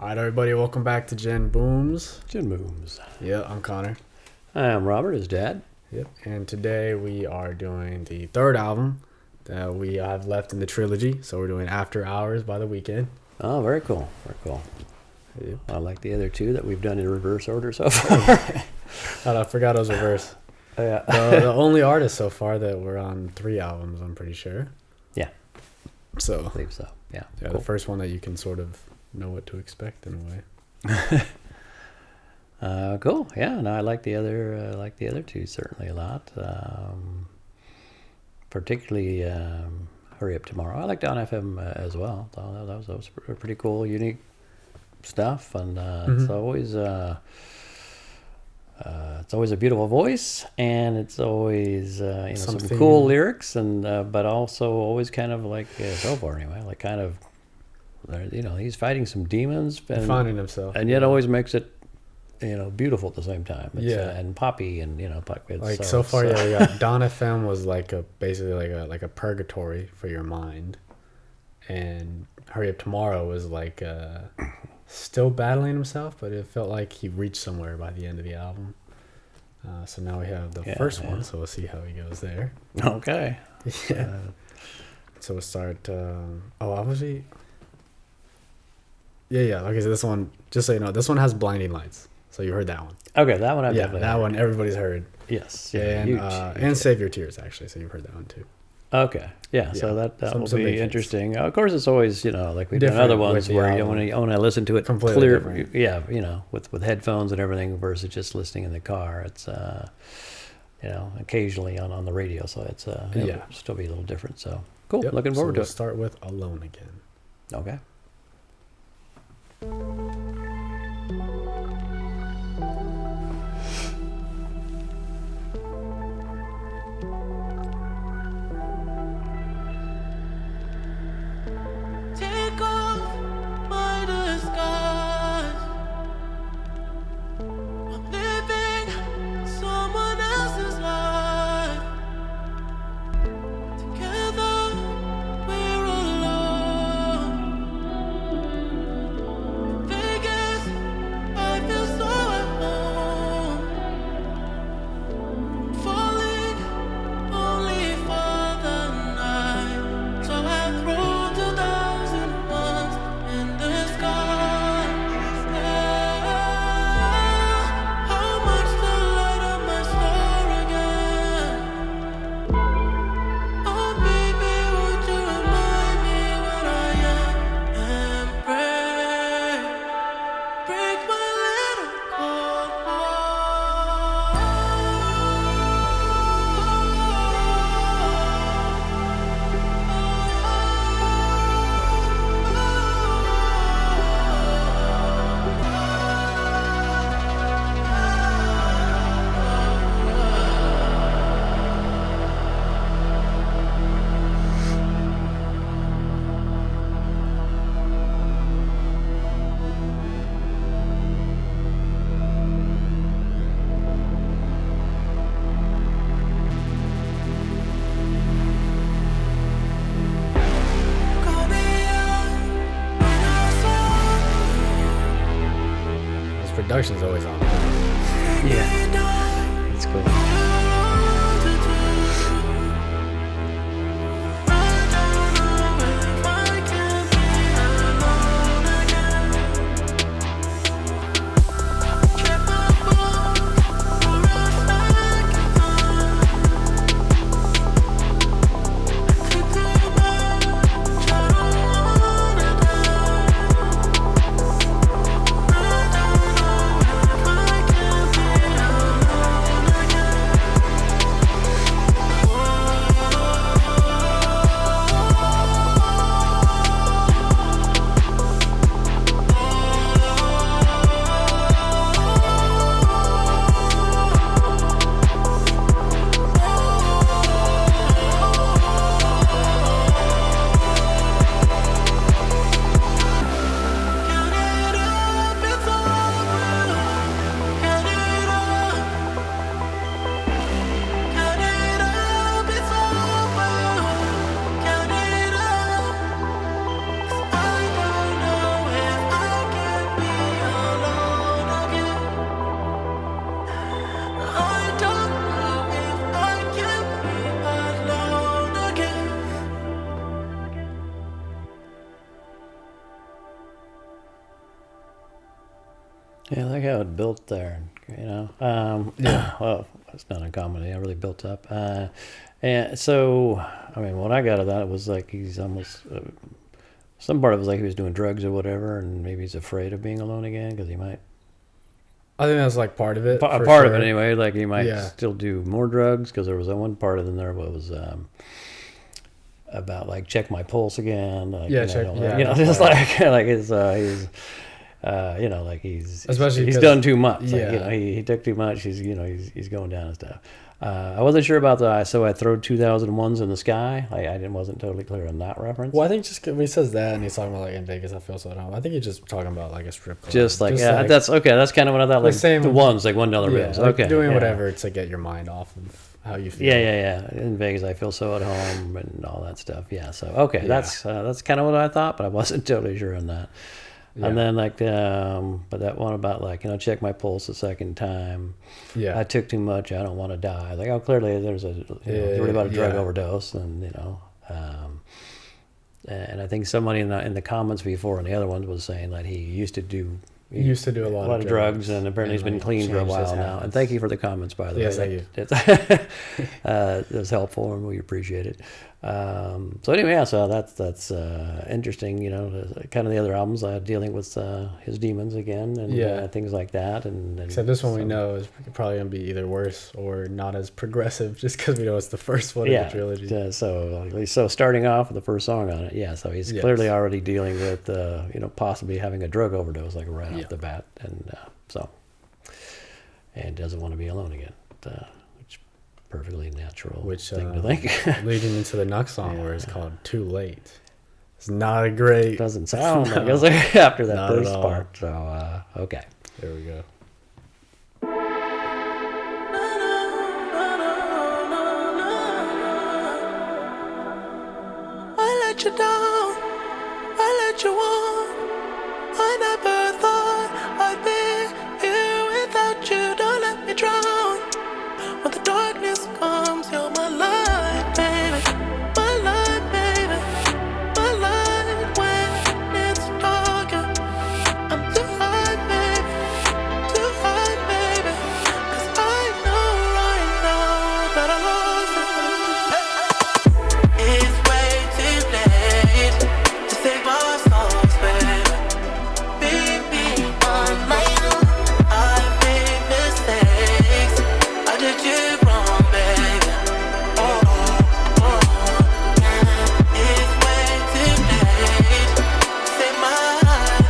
Alright, everybody, welcome back to Gen Booms. Gen Booms. Yeah, I'm Connor. I'm Robert, his dad. Yep, and today we are doing the third album that we have left in the trilogy. So we're doing After Hours by The Weeknd. Oh, very cool. Very cool. Yep. I like the other two that we've done in reverse order so far. I forgot it was reverse. Yeah. The only artist so far that we're on 3 albums, I'm pretty sure. Yeah. So, I believe so. Yeah. yeah, Cool. the first one that you can sort of know what to expect in a way. Cool. Yeah. No, I like the other two certainly a lot. Particularly Hurry Up Tomorrow. I like Down FM as well. So that was pretty cool, unique stuff, and it's always a beautiful voice, and it's always some cool lyrics, and but also always kind of like so far anyway, like kind of he's fighting some demons and Finding himself. and yet always makes it beautiful at the same time. It's, Yeah. and poppy, and Like so far, yeah, we got Dawn FM was basically like a purgatory for your mind, and Hurry Up Tomorrow was like still battling himself, but it felt like he reached somewhere by the end of the album. So now we have the first one, so we'll see how he goes there. Okay. Yeah. So we'll start. Obviously. Yeah. Okay, so this one, just so you know, this one has Blinding Lights. So you heard that one. Okay, that one I've Yeah, definitely that heard. one everybody's heard. Yes. And huge, and huge. Save Your Tears, actually. So you've heard that one too. Okay. Yeah. So Yeah. that Some will big be hits. interesting. Of course, it's always like we've done Different other ones with the where you album. want to listen to it Completely clear. different. Yeah. With headphones and everything versus just listening in the car. It's occasionally on the radio, so it's it'll still be a little different. So cool. Yep. Looking forward so to we'll start with Alone Again. it. Okay. Take off my disguise. I'm living someone else's life. Together we're alone. Vegas, I feel so at home. Falling only for the night, so I throw 2001s in the sky. How much to light up my star again? Oh baby, would you remind me what I am and break my little call me out when I saw His production's always on. Yeah. you know It's cool. what I want to do. I don't know if I can be alone again. Check my phone for a second time. Took too much, I don't wanna die. I don't know if I can be alone again. Yeah, I like how it built there. You know, well, it's not uncommon. It really built up. And so, I mean, what I got of that it was like he's almost. Some part of it was like he was doing drugs or whatever, and maybe he's afraid of being alone again because he might. I think that's like part of it. A for part of sure. it anyway. Like he might Yeah. still do more drugs because there was that one part of it in there what was about like check my pulse again. Like, Yeah, you know, check- don't- yeah, you know, that just part. like his you know, like Especially he's 'cause- done too much. Like, you yeah. know, he took too much. He's you know he's going down and stuff. I wasn't sure about that, so I threw 2001s in the sky. Wasn't totally clear on that reference. Well, I think just when he says that and he's talking about like in Vegas, I feel so at home. I think he's just talking about like a strip club. Just like that's okay. That's kind of what I thought. Like same- the ones, like $1 yeah, bills. like Okay, doing yeah. whatever to get your mind off of how you feel. Yeah. In Vegas, I feel so at home and all that stuff. Yeah. So okay, Yeah. that's kind of what I thought, but I wasn't totally sure on that. Yeah. And then like, but that one about like check my pulse a second time. Yeah. I took too much. I don't want to die. Like, oh, clearly there's a it's really about a drug Yeah. overdose, and and I think somebody in the comments before and the other ones was saying that he used to do. He used to do a lot of drugs, and apparently he's been like, clean for a changed his while now. And habits. thank you for the comments, by the Yes, way. thank you. That's helpful, and we appreciate it. So anyway, yeah, so that's interesting. You know, kind of the other albums dealing with his demons again, and Yeah. things like that. And Except this one we so- know is probably gonna be either worse or not as progressive, just because we know it's the first one Yeah. of the trilogy. So starting off with the first song on it, yeah. So he's Yes. clearly already dealing with possibly having a drug overdose like right Yeah. off the bat, and doesn't want to be alone again, which perfectly natural Which thing to think. leading into the next song where it's called "Too Late." It's not a great. Doesn't sound No. like after that Not at first all. part. So okay. There we go. I let you down, I let you on. I never thought I'd be here without you. Don't let me drown. When the darkness comes, you're my light, baby. My light, baby. My light when it's dark. I'm too high, baby. Too high, baby. 'Cause I know right now that I lost it. It's way too late to save our souls, baby. Baby, on my own, I made mistakes. I did you wrong, baby. It's way too late to save my life.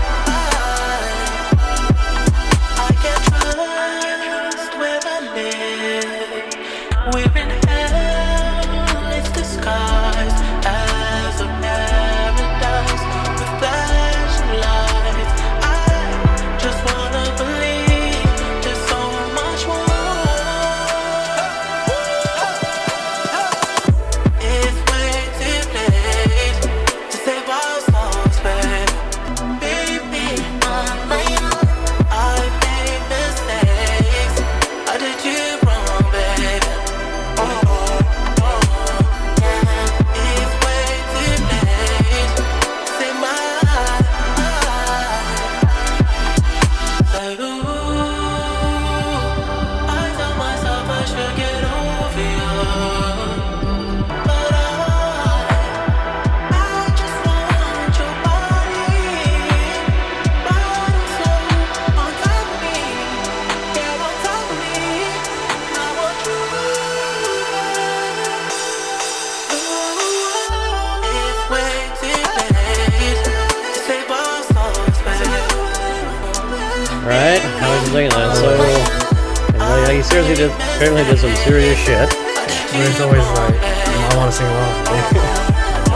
I can't trust where I live. We're in hell, it's disguised as a paradise with flashing lights. I just wanna believe there's so much more. It's way too late to save our souls, baby. Baby, on my own, I made mistakes. I did you wrong, baby. It's way too late to save my life. Like, I tell myself I should get over you, but I just want your body, soul on top of me, yeah, on top of me. I want you. It's way too late to save our souls, baby. Right? I was thinking that. So he seriously apparently did some serious shit. But it's always like, I want to sing along.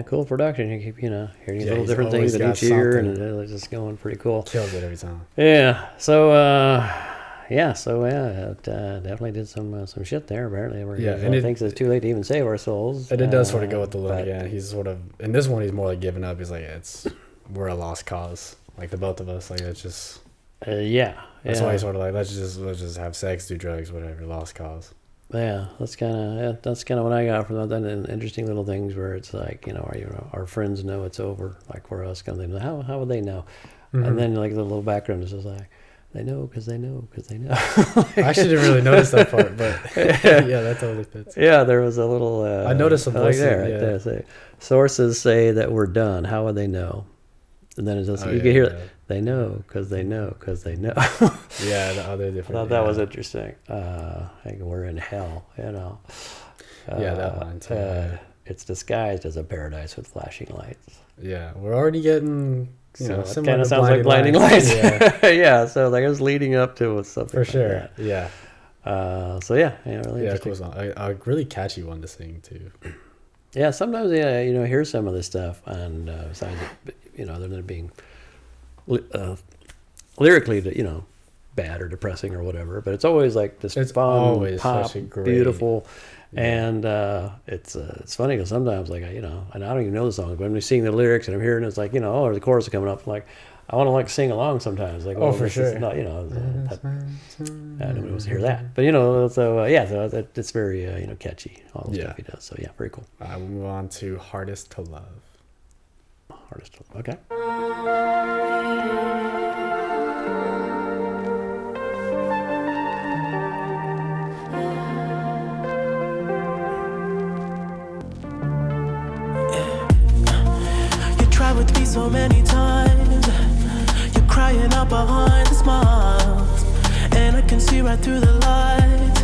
Yeah, cool production. You keep, hearing these Yeah, little he's different things always in got each ear, something. and it's just going pretty cool. Kills it every time. Yeah. So, it definitely did some shit there. Apparently, where Yeah, he thinks it's too late to even save our souls. And it does sort of go with the look. but- Yeah, he's sort of in this one. He's more like giving up. He's like, we're a lost cause. Like the both of us. Like it's just. Yeah. That's why he's sort of like let's just have sex, do drugs, whatever. Lost cause. Yeah, that's kind of what I got from that. And interesting little things where it's like, our friends know it's over. Like for us, kind of thing. How would they know? Mm-hmm. And then like the little background is just like, they know because they know because they know. I actually didn't really notice that part, but yeah, that totally fits. Yeah, there was a little. I noticed some voices, there, yeah. right there. Say, sources say that we're done. How would they know? And then it's just you can hear it. They know because they know because they know. Yeah, the other I different. thought that was interesting. Like we're in hell, Yeah, that line too. It's disguised as a paradise with flashing lights. Yeah, we're already getting. So it similar kind of to sounds like blinding lights. Yeah, Yeah, so like it was leading up to something for sure. Like that. Yeah, Really yeah, interesting. cool song. A really catchy one to sing too. Yeah, sometimes hear some of this stuff, and besides it, other than it being lyrically, bad or depressing or whatever, but it's always like this It's fun, always pop, such a great- beautiful, Yeah. and it's funny because sometimes like and I don't even know the songs, but I'm seeing the lyrics and I'm hearing it's like or the chorus is coming up, like I want to like sing along sometimes, like Oh, for this is sure. not nobody wants to hear that, but so it's very catchy, all the Yeah. stuff he does. So yeah, very cool. We'll move on to Hardest to Love. Hardest to okay. You tried with me so many times. You're crying out behind the smiles, and I can see right through the lights.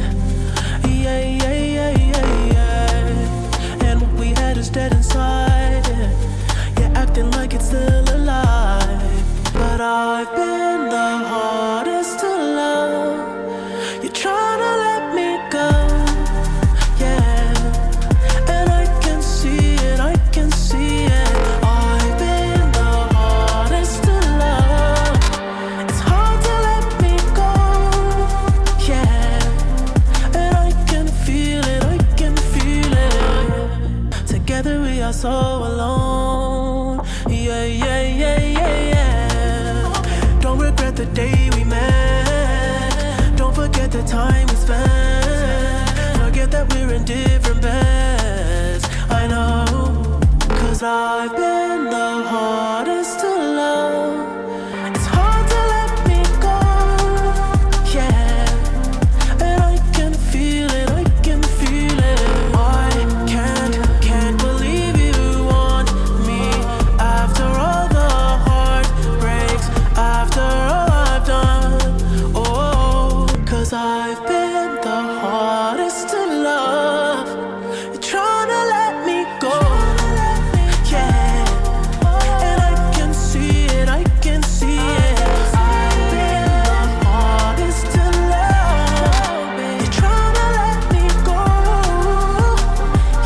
Yeah, yeah, yeah, yeah, yeah. And what we had is dead inside. You're acting like it's still alive, but I've been the hardest to love. You're trying to let me go. Yeah, and I can see it, I can see it. I've been the hardest to love. It's hard to let me go. Yeah, and I can feel it, I can feel it. Together we are so alone. Yeah, yeah, yeah, yeah, yeah. Don't regret the day we met. Don't forget the time we spent. Forget that we're in different beds. I know, 'cause I've been the hardest to love. It's hard to let me go. Yeah, and I can feel it, I can feel it. I can't believe you want me after all the heartbreaks, after all I've done. Oh, 'cause I've been the hardest to love. You're trying to let me go. Yeah, and I can see it, I can see it. I've been the hardest to love. You're trying to let me go.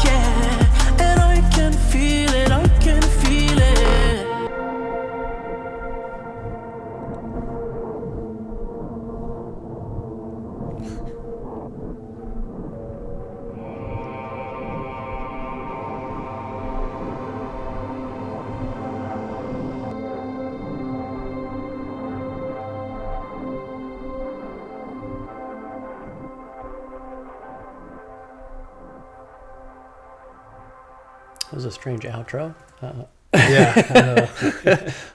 Yeah, and I can feel it, I can feel it. That was a strange outro. Yeah, I know.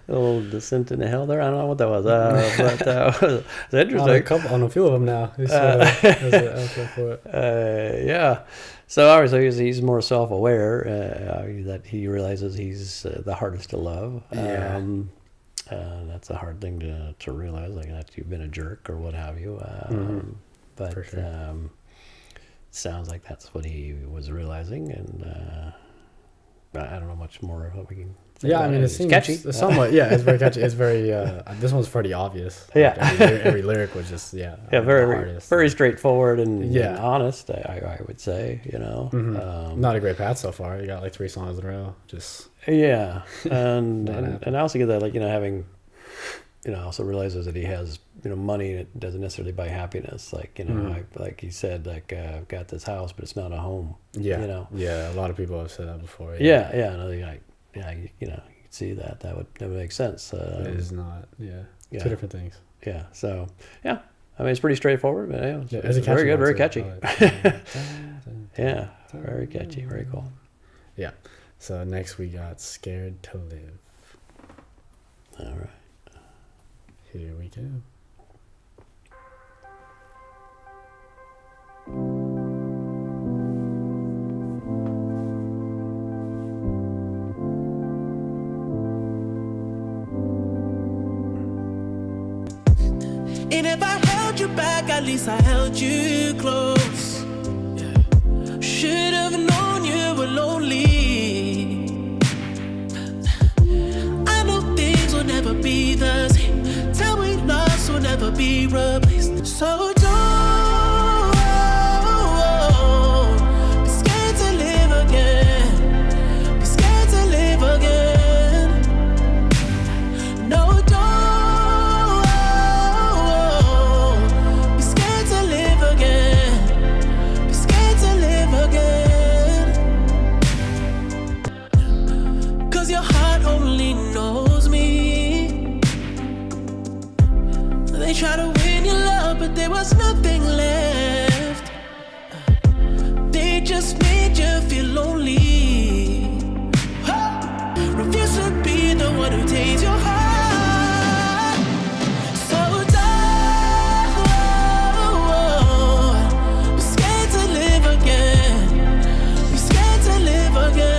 A little descent into hell there. I don't know what that was, but it's interesting. On a few of them now. There's an outro for it. Yeah. So obviously he's more self-aware that he realizes he's the hardest to love. Yeah. That's a hard thing to realize, like that you've been a jerk or what have you. But For sure. sounds like that's what he was realizing, and I don't know much more of what we can Yeah, I mean, it seems catchy. It's somewhat. Yeah, it's very catchy. It's very. This one's pretty obvious. Yeah. Every lyric was just very straightforward and, Yeah. and honest. I would say, Not a great path so far. You got like 3 songs in a row. Just yeah, and I also get that, like, having, also realizes that he has, money that doesn't necessarily buy happiness. Like, like he said, like, I've got this house, but it's not a home. yeah, yeah. A lot of people have said that before. Yeah, you can see that. That would make sense. It is not. Yeah. Two different things. Yeah. So yeah, I mean, it's pretty straightforward, but it's it's very good, very too. catchy. Like, Yeah, very catchy, very cool. Yeah. So next we got "Scared to Live." All right. Here we go. And if I held you back, at least I held you close. Yeah. Should have known you were lonely. I know things will never be the same. Tell me lost will never be replaced. So don't be scared to live again. Be scared to live again. No, don't. They try to win your love, but there was nothing left. They just made you feel lonely. Refuse to be the one who takes your heart. So don't be scared to live again. Be scared to live again.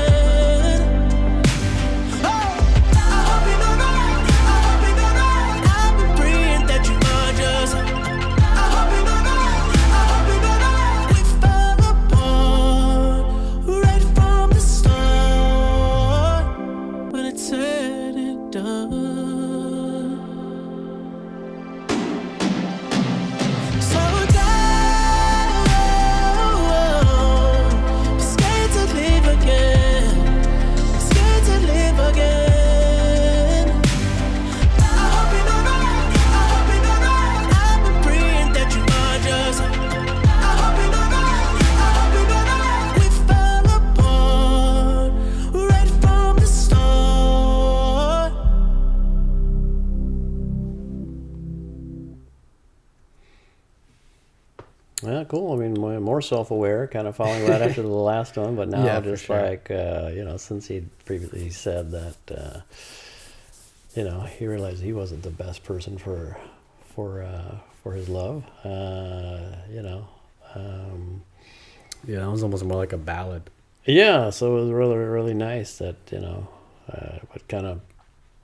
Yeah, cool. I mean, more self-aware, kind of following right after the last one, but now Yeah, just for sure. like, since he'd previously said that, he realized he wasn't the best person for his love, Yeah, that was almost more like a ballad. Yeah, so it was really, really nice that, but kind of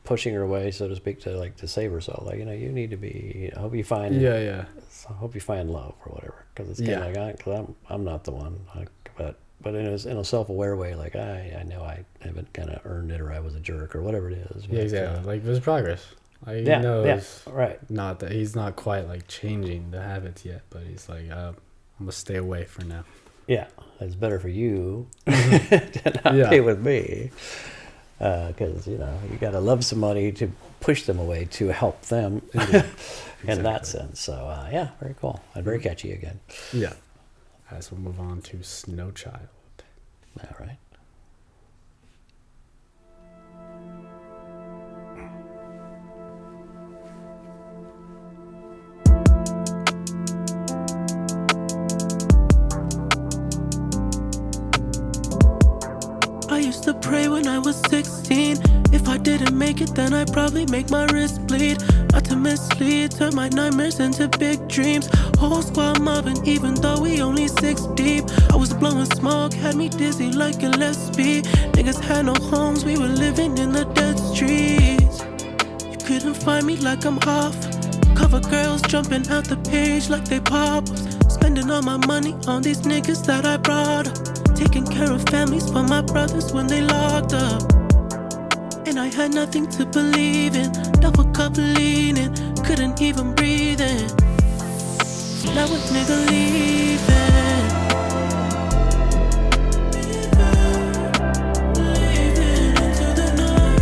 pushing her away, so to speak, to save herself. Like, you need to be, I hope you find, Yeah. I hope you find love or whatever. Because it's kind of like, cause I'm not the one. But in a self-aware way, like, I know I haven't kind of earned it, or I was a jerk, or whatever it is. Yeah, exactly. Like, there's progress. Like, he Yeah, knows right. not that he's not quite like changing the habits yet, but he's like, I'm gonna stay away for now. Yeah, it's better for you to not be with me. Because, you got to love somebody to push them away to help them in that sense. So, yeah, very cool. And very catchy again. Yeah. As we'll move on to Snow Child. All right. I used to pray when I was 16. If I didn't make it, then I'd probably make my wrist bleed. Not to mislead, turn my nightmares into big dreams. Whole squad mobbing, even though we only 6 deep. I was blowing smoke, had me dizzy like Gillespie. Niggas had no homes, we were living in the dead streets. You couldn't find me like I'm off. Cover girls jumping out the page like they pop. Spending all my money on these niggas that I brought up. Taking care of families for my brothers when they locked up. when I had nothing to believe in. Double cup leaning, couldn't even breathe in. Now a nigga leaving. Leaving into the night.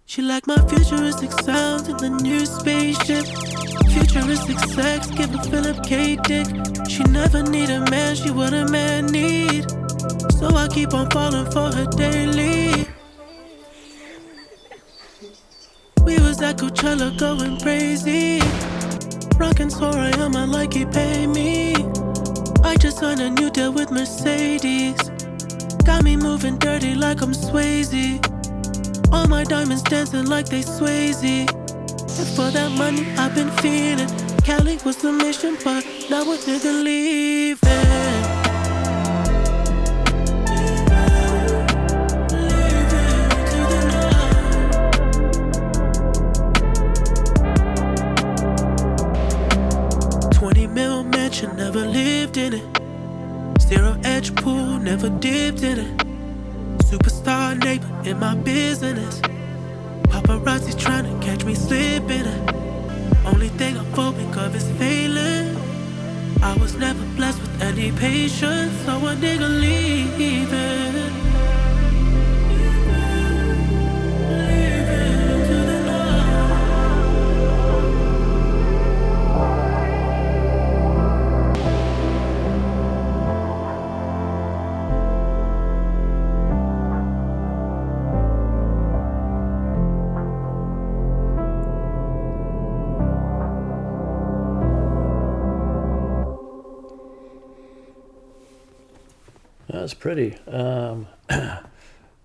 She liked my futuristic sounds in the new spaceship. Futuristic sex, give a Philip K. dick. She never need a man, she what a man need. So I keep on falling for her daily. We was at Coachella going crazy. Rockin' Sora, my like he pay me. I just signed a new deal with Mercedes. Got me moving dirty like I'm Swayze. All my diamonds dancing like they Swayze. And for that money I've been feeling. Cali was the mission, but now a nigga leaving. Leaving to the night. 20 mil mansion, never lived in it. Zero edge pool, never dipped in it. Superstar neighbor in my business. Paparazzi trying to catch me slipping. Only thing I'm phobic of is failing. I was never blessed with any patience, so a nigga leaving. Leaving to the That's pretty.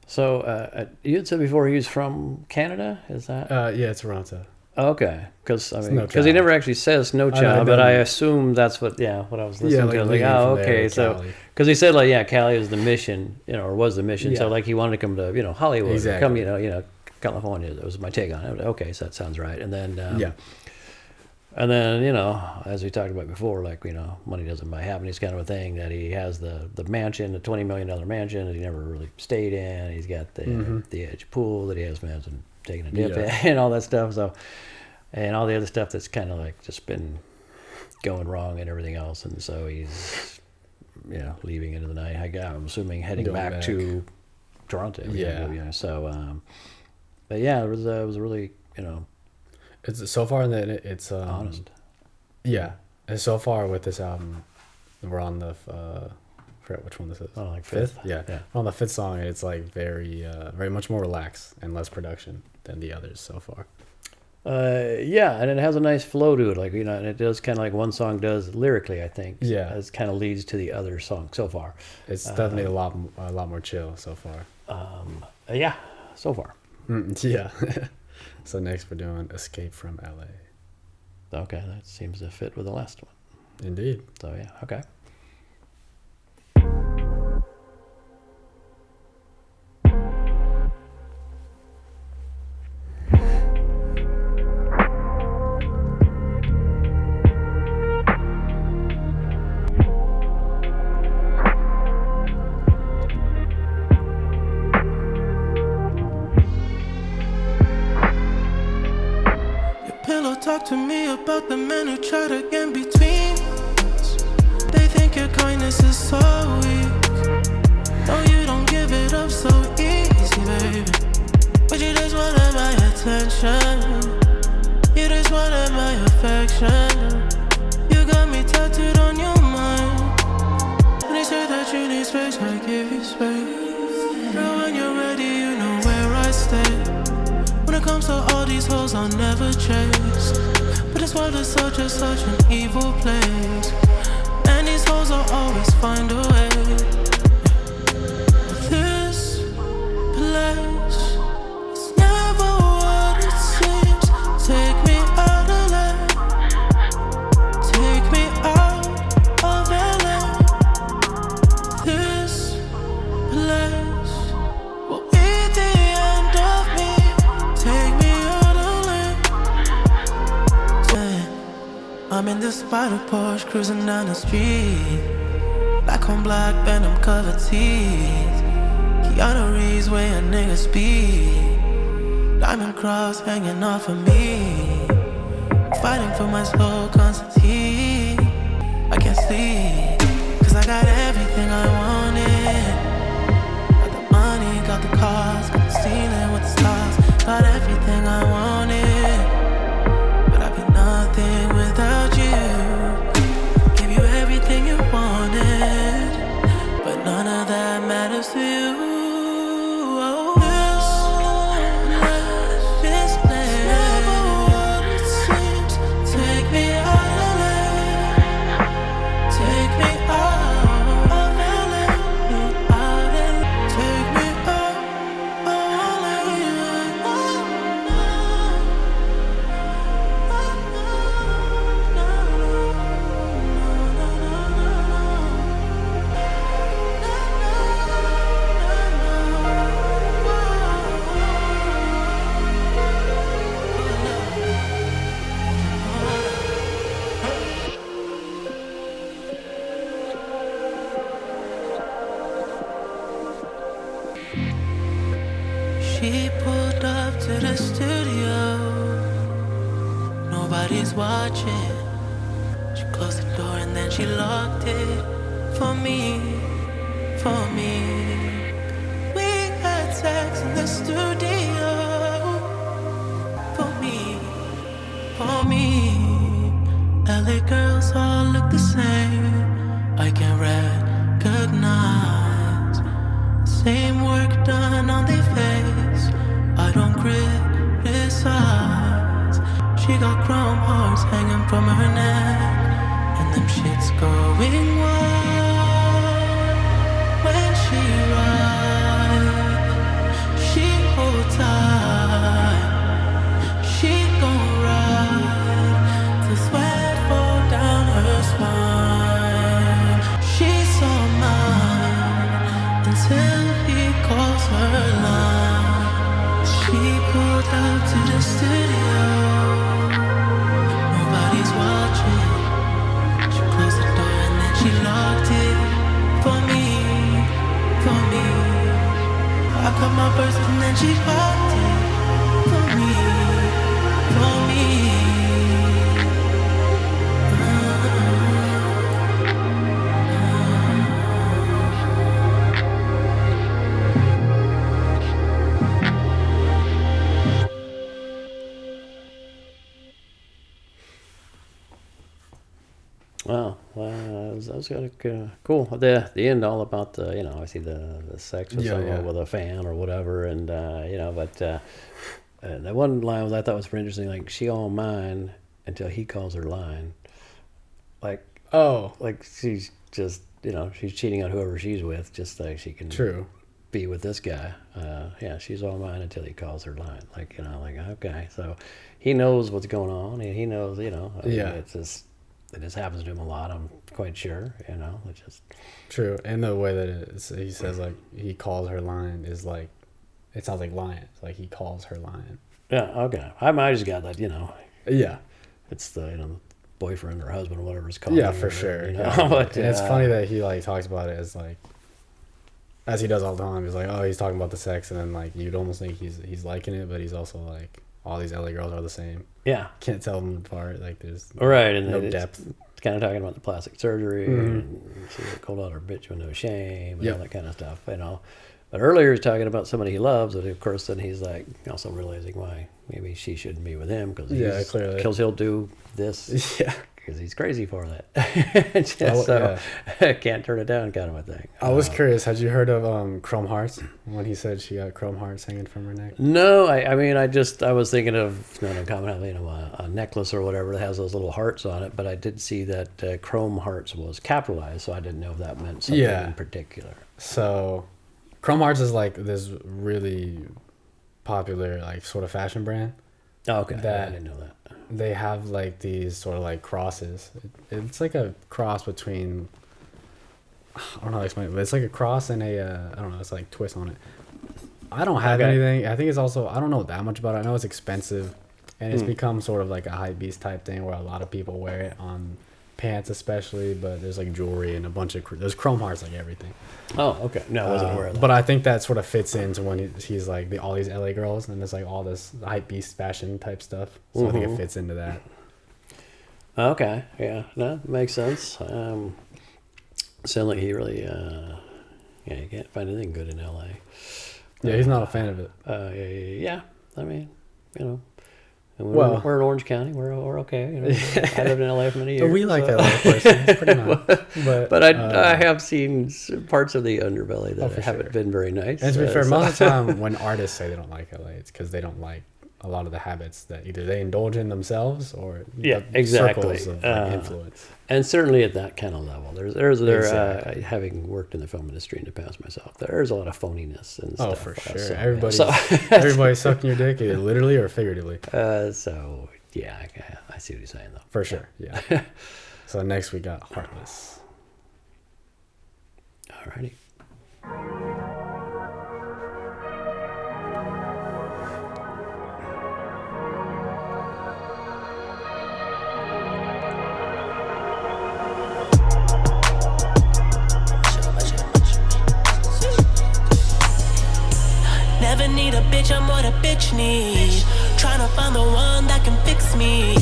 So you had said before he was from Canada. Is that? Yeah, it's Toronto. Okay, because I mean, No because he Child. never actually says no I child, but know. I assume that's what. Yeah, what I was listening to. I was like, leaving oh, from there okay. to So Cali. because he said like, yeah, Cali is the mission, or was the mission. So Yeah. like he wanted to come to Hollywood, or Exactly. come California. That was my take on it. Okay, so that sounds right. And then Yeah. And then, as we talked about before, like, money doesn't buy happiness kind of a thing, that he has the mansion, the $20 million mansion that he never really stayed in. He's got the edge pool that he has been taking a dip in and all that stuff. So, and all the other stuff that's kind of like just been going wrong and everything else. And so he's, leaving into the night. I'm assuming heading Going back back. to Toronto. Yeah. So, but yeah, it was a really, It's so far that it's honest. Yeah, and so far with this album, we're on the I forget which one this is. Oh, like fifth? Yeah. Yeah. We're on the fifth song, and it's like very very much more relaxed and less production than the others so far. Yeah, and it has a nice flow to it, like and it does kind of like one song does lyrically. I think, Yeah. it kind of leads to the other song so far. It's definitely a lot more chill so far. Yeah, so far. Yeah. So next we're doing Escape from LA. Okay, that seems to fit with the last one. Indeed. So yeah, okay. Pillow talk to me about the men who try to get between us. They think your kindness is so weak. No, you don't give it up so easy, baby. But you just wanted my attention. You just wanted my affection. You got me tattooed on your mind. And they say that you need space, I give you space. Girl, when you're ready, you know where I stay. When it comes to all these hoes, I'll never chase. But this world is such an evil place. And these hoes will always find a way. This place is never what it seems. Take me out of LA. Take me out of LA. This place will be the end of me. Take me out of LA. I'm in this spider Porsche cruising down the street. Like on black, Venom covered teeth. Keanu Reeves way a nigga speed. Diamond cross hanging off of me. Fighting for my soul, Constantine. I can't sleep, cause I got everything I wanted. Got the money, got the cars, got the ceiling with the stars. Got everything I wanted, but I'd be nothing without you. Give you everything you wanted, but none of that matters to you. She pulled up to the studio. Nobody's watching. She closed the door and then she locked it. For me, for me. We had sex in the studio. For me, for me. LA girls all look the same. I can recognize the same work done on their face. I don't criticize. She got chrome hearts hanging from her neck, and them shits going wild. When she rides, she hold tight. She gon' ride till sweat fall down her spine. She's all mine until he calls her line. She pulled up to the studio. Nobody's watching. She closed the door and then she locked it. For me, for me. I cut my purse and then she locked it. For me, for me. Wow, that was kind of cool. The end, all about the obviously the sex with someone with a fan or whatever, and but that one line I thought was pretty interesting. Like, she all mine until he calls her line. Like she's just she's cheating on whoever she's with, just like she can be with this guy. Yeah, she's all mine until he calls her line. Like okay, so he knows what's going on, and he knows it's just. It just happens to him a lot, I'm quite sure, it's just... True, and the way that he says, like, he calls her line is like, it sounds like lion. It's like he calls her lion. Yeah, okay. I just got that, Yeah. It's the, boyfriend or husband or whatever it's called. Yeah, for sure. But, and it's funny that he, like, talks about it as, like, as he does all the time. He's like, oh, he's talking about the sex, and then, like, you'd almost think he's liking it, but he's also, like... all these LA girls are the same. Yeah. Can't tell them apart. Like, there's and no depth. It's kind of talking about the plastic surgery and she's a cold out her bitch with no shame and all that kind of stuff, But earlier he's talking about somebody he loves, and of course then he's like also realizing why maybe she shouldn't be with him because clearly because he'll do this. Yeah. Because he's crazy for that. Can't turn it down kind of a thing. I was curious, had you heard of Chrome Hearts when he said she got chrome hearts hanging from her neck? No, I was thinking of a necklace or whatever that has those little hearts on it, but I did see that Chrome Hearts was capitalized, so I didn't know if that meant something in particular. So Chrome Hearts is like this really popular like sort of fashion brand. Oh, okay. I didn't know that. They have like these sort of like crosses. It's like a cross between, I don't know how to explain it, but it's like a cross and a I don't know, it's like twist on it. I don't have anything. I think it's also, I don't know that much about it. I know it's expensive, and it's become sort of like a hype beast type thing where a lot of people wear it on pants especially, but there's like jewelry and a bunch of there's chrome hearts, like everything. Oh, okay. No, I wasn't aware of that. But I think that sort of fits into when he's like all these LA girls, and there's like all this hype beast fashion type stuff. So I think it fits into that. Okay, yeah, no, makes sense. Sound like he really, yeah, you can't find anything good in LA. Yeah, he's not a fan of it. Yeah, I mean, you know, and we're in Orange County. We're okay. You know, I lived in LA for many years. But we like LA person. It's pretty nice. But I have seen parts of the underbelly that haven't been very nice. And to be fair, most of the time when artists say they don't like LA, it's because they don't like a lot of the habits that either they indulge in themselves or exactly circles of like, influence. And certainly at that kind of level, exactly. Having worked in the film industry in the past myself, there's a lot of phoniness and stuff. Oh, for sure. So, everybody's sucking your dick, either literally or figuratively. So yeah, I see what you're saying though. For sure, yeah. So next we got Heartless. Alrighty. Never need a bitch, I'm what a bitch need. Tryna find the one that can fix me.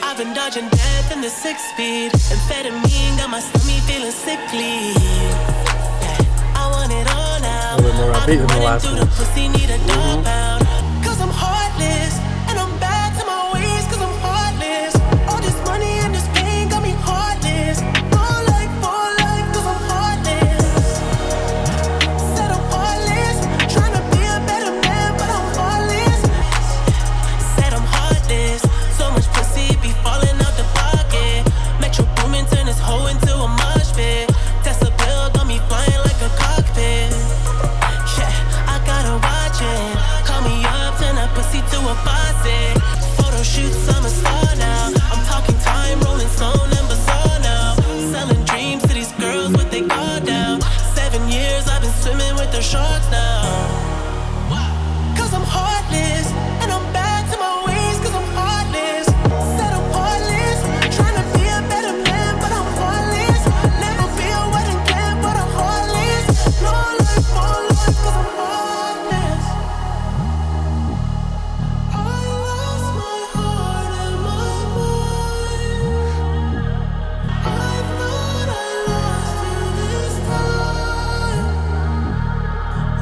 I've been dodging death in the 6-speed. Amphetamine got my stomach feeling sickly. Yeah, I want it all now. A little more upbeat than the last through one. the pussy, need a dog pound. Cause I'm heartless, and I'm back to my ways. Cause I'm heartless. All this money and this pain got me heartless. For life, cause I'm heartless. Said I'm heartless, tryna be a better man, but I'm heartless. Said I'm heartless, so much pussy be falling out the pocket. Metro Boomin turn this hoe into a mosh pit. Tesla bill got me flying like a cockpit. Yeah, I gotta watch it. Call me up, turn that pussy to a faucet. Photo shoots, I'm a star now. I'm talking time, rolling stone and bazaar now. Selling dreams to these girls with they guard down. 7 years I've been swimming with the sharks now. Cause I'm heartless, and I'm back to my ways. Cause I'm heartless. Said I'm heartless, tryna be a better man, but I'm heartless. Never be a wedding plan, but I'm heartless. No life, cause I'm heartless. I lost my heart and my mind. I thought I lost you this time.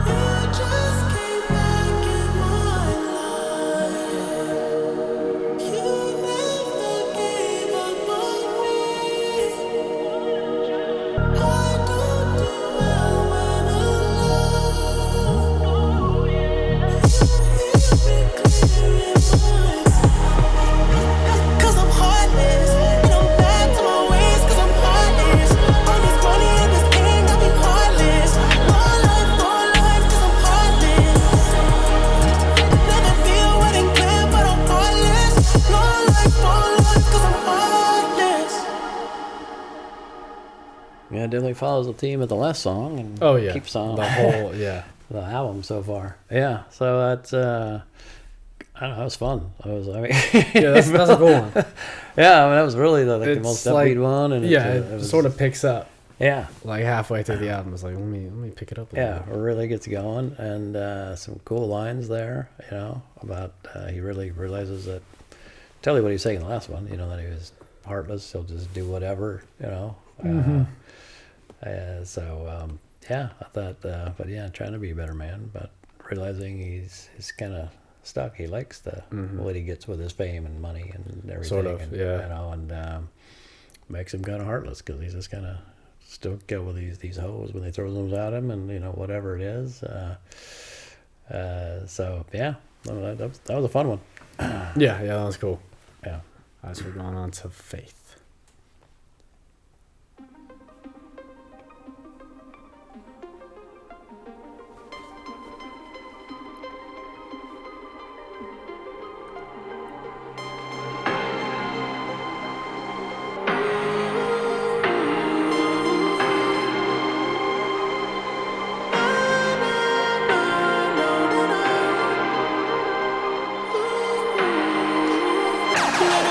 You just came back in my life. You never gave up on me. I don't do well when alone. You hear me clear in my mind. Cause I'm heartless, and I'm back to my ways. Cause I'm heartless. All this money and this pain got me heartless. More life, cause I'm heartless. Never be a wedding plan, but I'm heartless. More life, cause I'm heartless. Yeah, it definitely follows the theme of the last song and Oh yeah, keeps on the whole yeah. the album so far. Yeah, so that's I don't know, it was fun. I mean, Yeah, that's a cool one. yeah, I mean, that was really the It's most like- upbeat one, and Yeah, it it was, sort of picks up yeah, like halfway through the album. It's like let me pick it up. A yeah, little it really gets going, and some cool lines there, you know, about he really realizes that. Tell you what he was saying in the last one, you know, that he was heartless. He'll just do whatever, you know. Yeah, I thought, but yeah, trying to be a better man, but realizing he's kind of stuck. He likes what he gets with his fame and money and everything. Sort of, and, yeah. You know, and makes him kind of heartless because he's just kind of still get with these hoes when they throw them at him, and you know whatever it is. So yeah, that was a fun one. Yeah, that was cool. Yeah. As we're going on to Faith.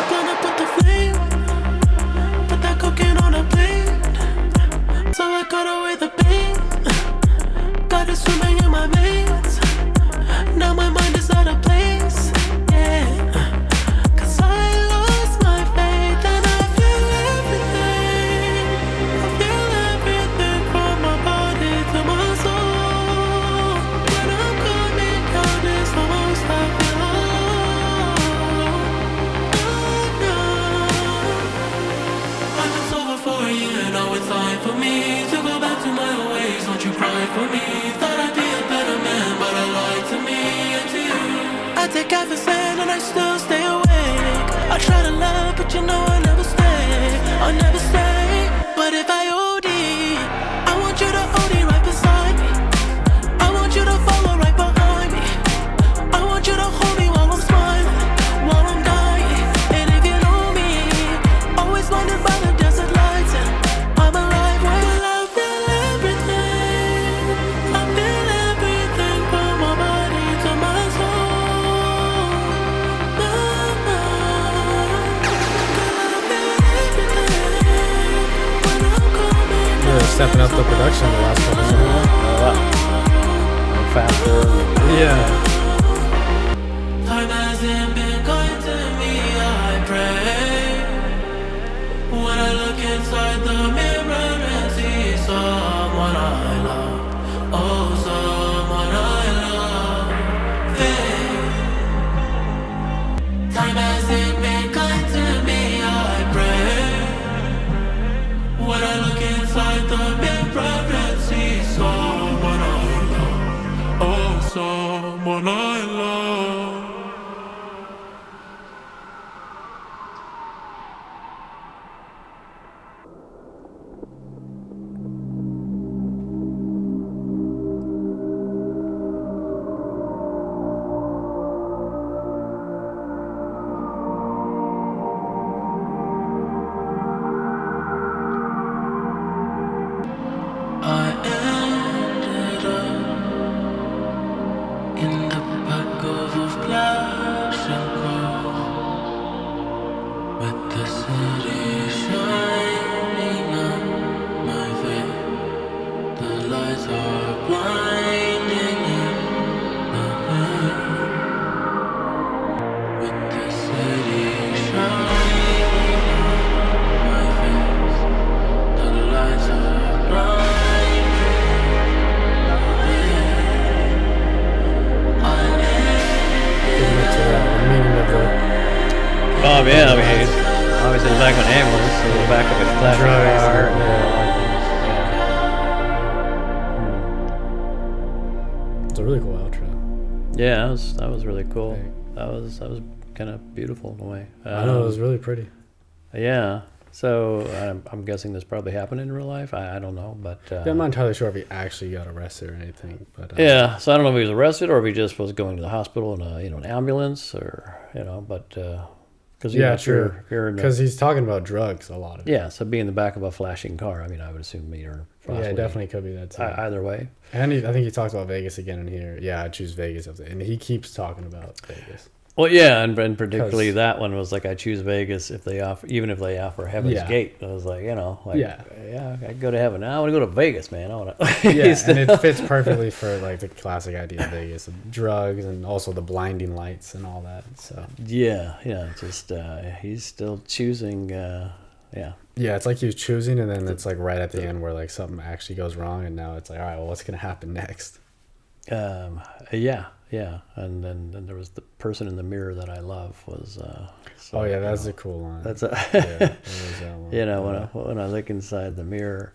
Light up, put the flame, put that right for me. Thought I'd be a better man, but I lied to me and to you. I take Eversand and I still stay awake. I try to love, but you know I never stay. I'll never stay. But if I OD, I want you to OD right beside me. I want you to follow right behind me. I want you to hold me while I'm smiling, while I'm dying. And if you know me, always wondered by the desert lights, and I'm alive when I feel everything. I feel everything from my body to my soul. Really stepping up the production the last couple of years. Faster. Yeah. Time hasn't been kind to me, I pray. When I look inside the mirror and see someone I love, oh, someone I love, hey. Time hasn't been kind to me, I pray. When I look inside the mirror and see someone I love, oh, someone I love. I ended up in the back of a flashing car with the city shining on my face. The lights are blinding in the rain. With the city shining on my face. The lights are blinding. The meaning of the Oh yeah, I mean, he's obviously in the back of an ambulance, in the back of a flashing drugs. car. It's a really cool outro. Yeah, that was really cool. Hey. That was kind of beautiful in a way. I know, it was really pretty. Yeah. So I'm guessing this probably happened in real life. I don't know, but Yeah, I'm not entirely sure if he actually got arrested or anything, but yeah. So I don't know if he was arrested or if he just was going to the hospital in a an ambulance or but because yeah, true. if you're in the, Because he's talking about drugs a lot of it. yeah, so be in the back of a flashing car. I mean, I would assume you're Yeah, possibly, it definitely could be that too. either way. And I think he talks about Vegas again in here. Yeah, I choose Vegas. And he keeps talking about Vegas. Well, yeah, and particularly 'Cause- that one was like, I choose Vegas if they offer, even if they offer Heaven's Yeah. Gate. I was like, Yeah. I go to heaven. Now I want to go to Vegas, man. I want to. Yeah, and it fits perfectly for like the classic idea of Vegas, of drugs and also the blinding lights and all that. So yeah, just he's still choosing. Yeah, yeah, it's like he was choosing, and then it's like right at the end where like something actually goes wrong, and now it's like, all right, well, what's gonna happen next? yeah, and then there was the person in the mirror that I love was. So, Oh yeah, that's a cool line. That's a. Yeah, there was that one. When I look inside the mirror.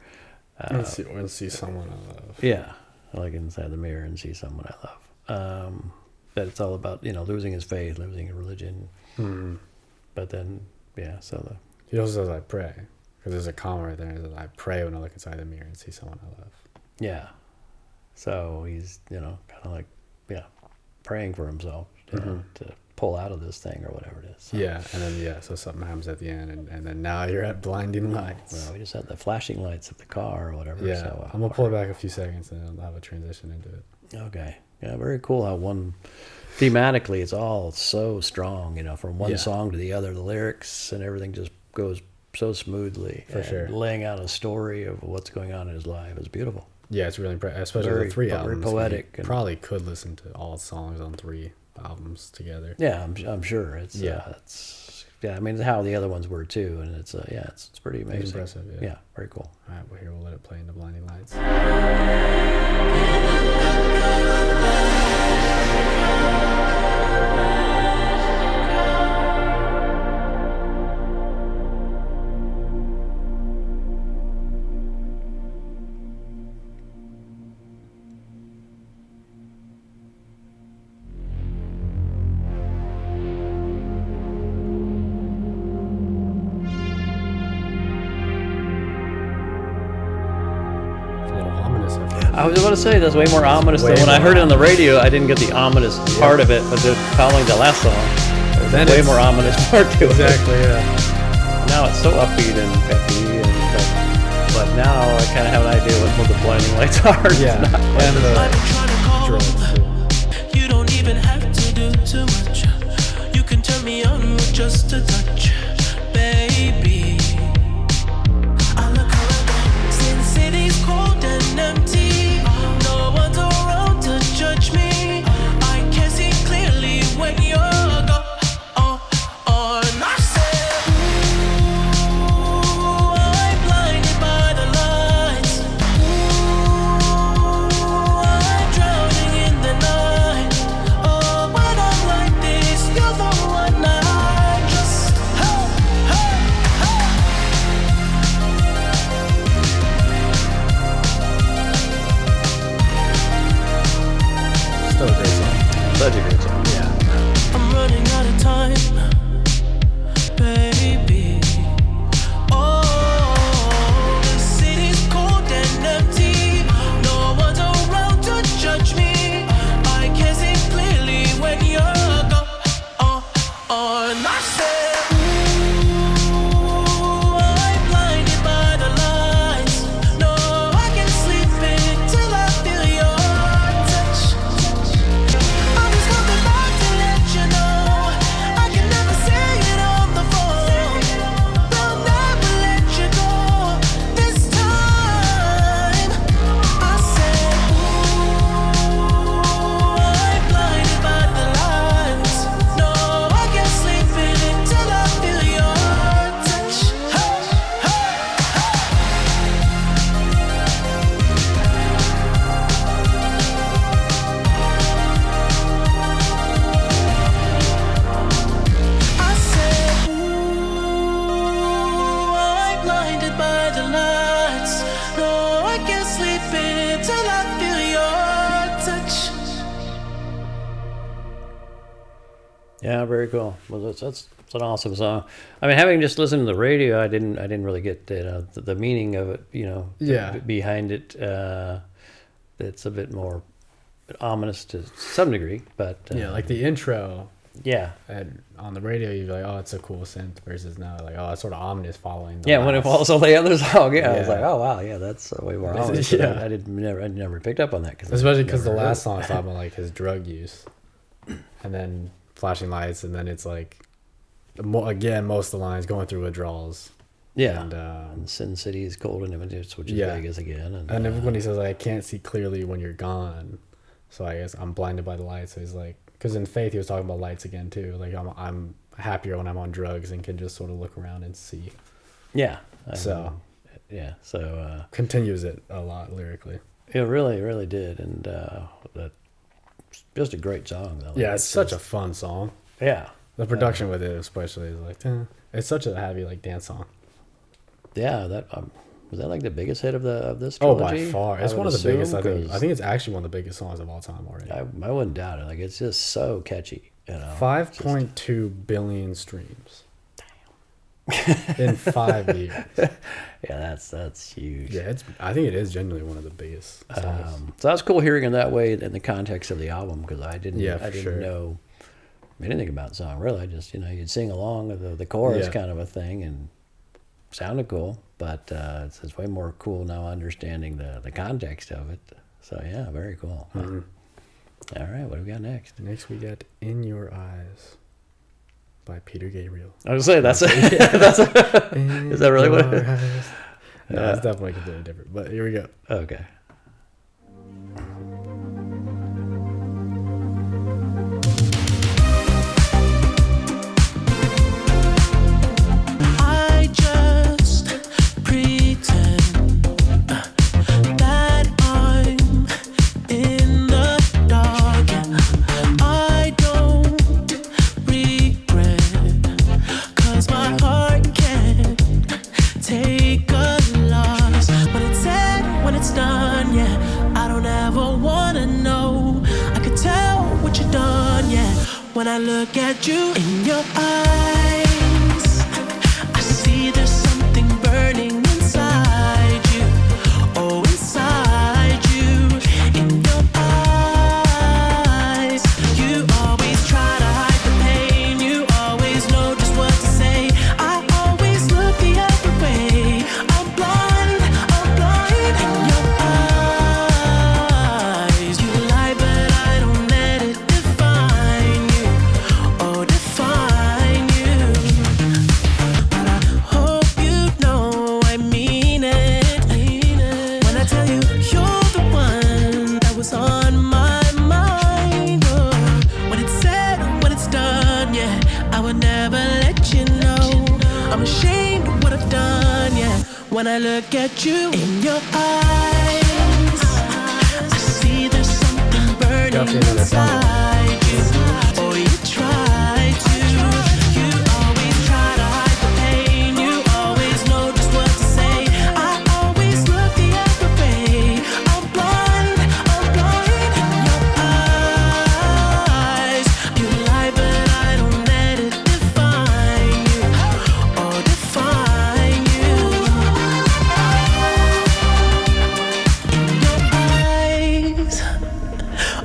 and see someone I love. Yeah, I look inside the mirror and see someone I love. That it's all about losing his faith, losing his religion. Mm-hmm. But then so He also says, "I pray," because there's a comma right there. He says, "I pray when I look inside the mirror and see someone I love." yeah, so he's kind of like praying for himself to pull out of this thing or whatever it is. So, Yeah, and then so something happens at the end, and then now you're at blinding lights. well, we just had the flashing lights of the car or whatever. Yeah, So, I'm gonna pull it back a few seconds, and I'll have a transition into it. Okay. Yeah, very cool how thematically it's all so strong, from one Yeah. song to the other. The lyrics and everything just goes so smoothly. For and sure. Laying out a story of what's going on in his life is beautiful. Yeah, it's really impressive, especially Very- the three very albums. poetic You and- probably could listen to all songs on 3 albums together. Yeah, I'm sure it's Yeah. I mean how the other ones were too, and it's it's pretty amazing. impressive, yeah. very cool. All right, well, here we'll let it play into Blinding Lights. I was about to say that's way more ominous Way than when I more heard it on the radio. I didn't get the ominous part of it, but just following the last song, there's Then way it's- more ominous part to it. Exactly, yeah. Now it's so upbeat and peppy, but now I kind of have an idea what the blinding lights are. It's Yeah, not quite and the- the I've been trying to call. drums too. You don't even have to do too much. You can turn me on with just a touch, baby. I look around, see the city's cold and empty. No one's around to judge me. I can see clearly when you're gone. And I said, ooh, I'm blinded by the lights. Ooh, I'm drowning in the night. Oh, when I'm like this, you're the one I just, hey, hey, hey. Still a great song. Such a great song. Yeah. I'm running out of time, baby. Oh, the city's cold and empty. No one's around to judge me. I can see clearly when you're gone. And I said, ooh, I'm blinded by the lights. No, I can't sleep until I feel your touch. I'm just coming back to let you know I can never say it on the phone. They'll never let you go this time. I said, ooh, I'm blinded by the lights. No, I can't sleep until I feel your touch. Hey, hey, I said, ooh, I'm blinded by the lights. No, I can't sleep until I feel your touch. Yeah, very cool. Well, that's an awesome song. I mean, having just listened to the radio, I didn't really get the meaning of it. Yeah. Behind it. It's a bit more ominous to some degree, but Yeah, like the intro yeah, on the radio, you'd be like, oh, it's a cool synth, versus now, like, oh, it's sort of ominous following the yeah. When it last- follows all the other song, yeah, I was Yeah. like, oh wow, yeah, that's way more ominous. Yeah. I never picked up on that Especially because the last song is talking about, like, his drug use. And then flashing lights, and then it's like, again, most of the lines going through withdrawals. yeah. And Sin City is cold and imminent, which is Yeah. Vegas again, and everybody says, like, I can't see clearly when you're gone, so I guess I'm blinded by the lights. So he's like, because in Faith he was talking about lights again too. Like, I'm happier when I'm on drugs and can just sort of look around and see. yeah. So Yeah, so continues it a lot lyrically. it really did, and that just a great song though. Yeah, it's such a fun song. yeah, The production with it especially is like, it's such a heavy, like, dance song. yeah. That was that like the biggest hit of this Oh, trilogy? by far, it's I one would of the biggest. assume, I think 'cause it's actually one of the biggest songs of all time already. I wouldn't doubt it. Like it's just so catchy. 5.2 billion streams. In 5 years. Yeah, that's huge. Yeah, I think it is genuinely one of the biggest songs. So that's cool hearing it that way in the context of the album because I didn't Yeah, for I didn't sure. know anything about the song really. I just you'd sing along with the chorus Yeah. kind of a thing and sounded cool, but it's way more cool now understanding the context of it. So yeah, very cool. Mm-hmm. All right, what do we got next? Next we got In Your Eyes by Peter Gabriel. I was saying that's is that really what it is? No, it's definitely completely different. But here we go. Okay. I just pretend that I'm in the dark. I don't regret, 'cause my heart can't take a loss. When it's said, when it's done, yeah, I don't ever wanna know. I could tell what you've done, yeah, when I look at you in your eyes. I see there's something burning inside you, oh, inside you. never let you know. I'm ashamed of what I've done, yeah. When I look at you in your eyes, I see there's something burning inside you. Oh, you try to. You always try to hide the pain. You always know just what to say. I always look the other way. I'm blind in your eyes. You lie, but I don't let it define you. Or define you. In your eyes,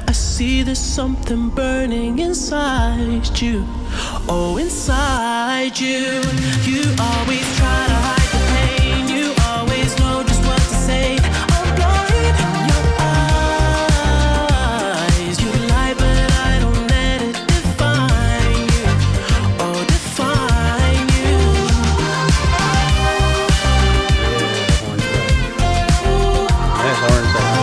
I see there's something burning inside you. Oh, inside you. You always try to hide the pain. You always know just what to say. I'm blind in your eyes. You lie, but I don't let it define you. Oh, define you. Yeah, horns back.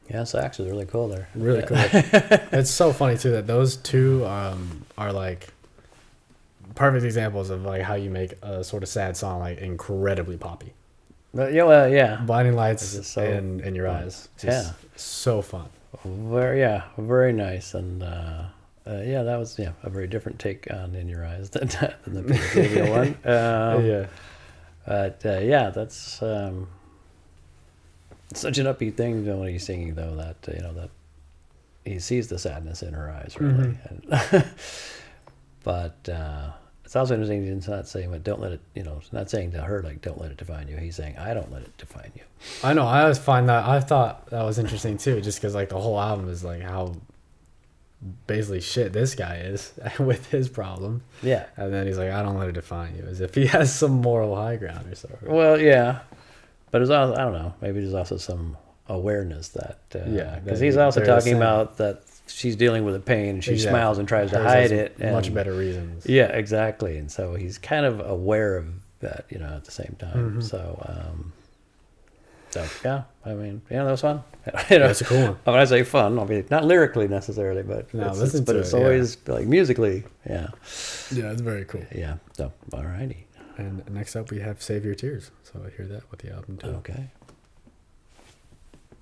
Yeah, sax is really cool there. Really cool. It's so funny too that those two are like perfect examples of like how you make a sort of sad song like incredibly poppy. But yeah, well, yeah, Blinding Lights It's so in Your fun. Eyes. Just so fun. very nice, and yeah, that was a very different take on In Your Eyes than the Pinocchio one. Yeah. But yeah, that's such an upbeat thing when he's singing, though, that that he sees the sadness in her eyes, really. And but it's also interesting he's not saying, but don't let it, it's not saying to her like, don't let it define you. He's saying, I don't let it define you. I know. I always find that. I thought that was interesting too, just because like the whole album is like how basically shit this guy is with his problem. Yeah. And then he's like, I don't let it define you, as if he has some moral high ground or something. Well, yeah, but there's also, I don't know, maybe there's also some awareness that because he's also talking about that she's dealing with a pain and she smiles and tries to hide it. And, much better reasons. Yeah, exactly. And so he's kind of aware of that, at the same time. So yeah, I mean, that was fun. That's a cool one. When I say fun, I mean not lyrically necessarily, but it's always like musically, yeah. Yeah, it's very cool. Yeah. So alrighty. And next up we have Save Your Tears. So I hear that with the album too. Okay.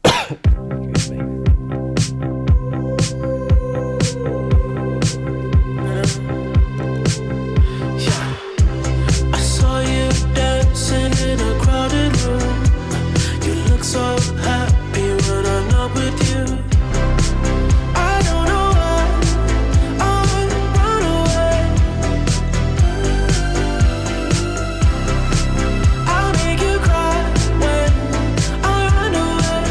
Excuse me. I saw you dancing in a crowded room. You look so happy when I'm not with you. I don't know why I run away. I'll make you cry when I run away.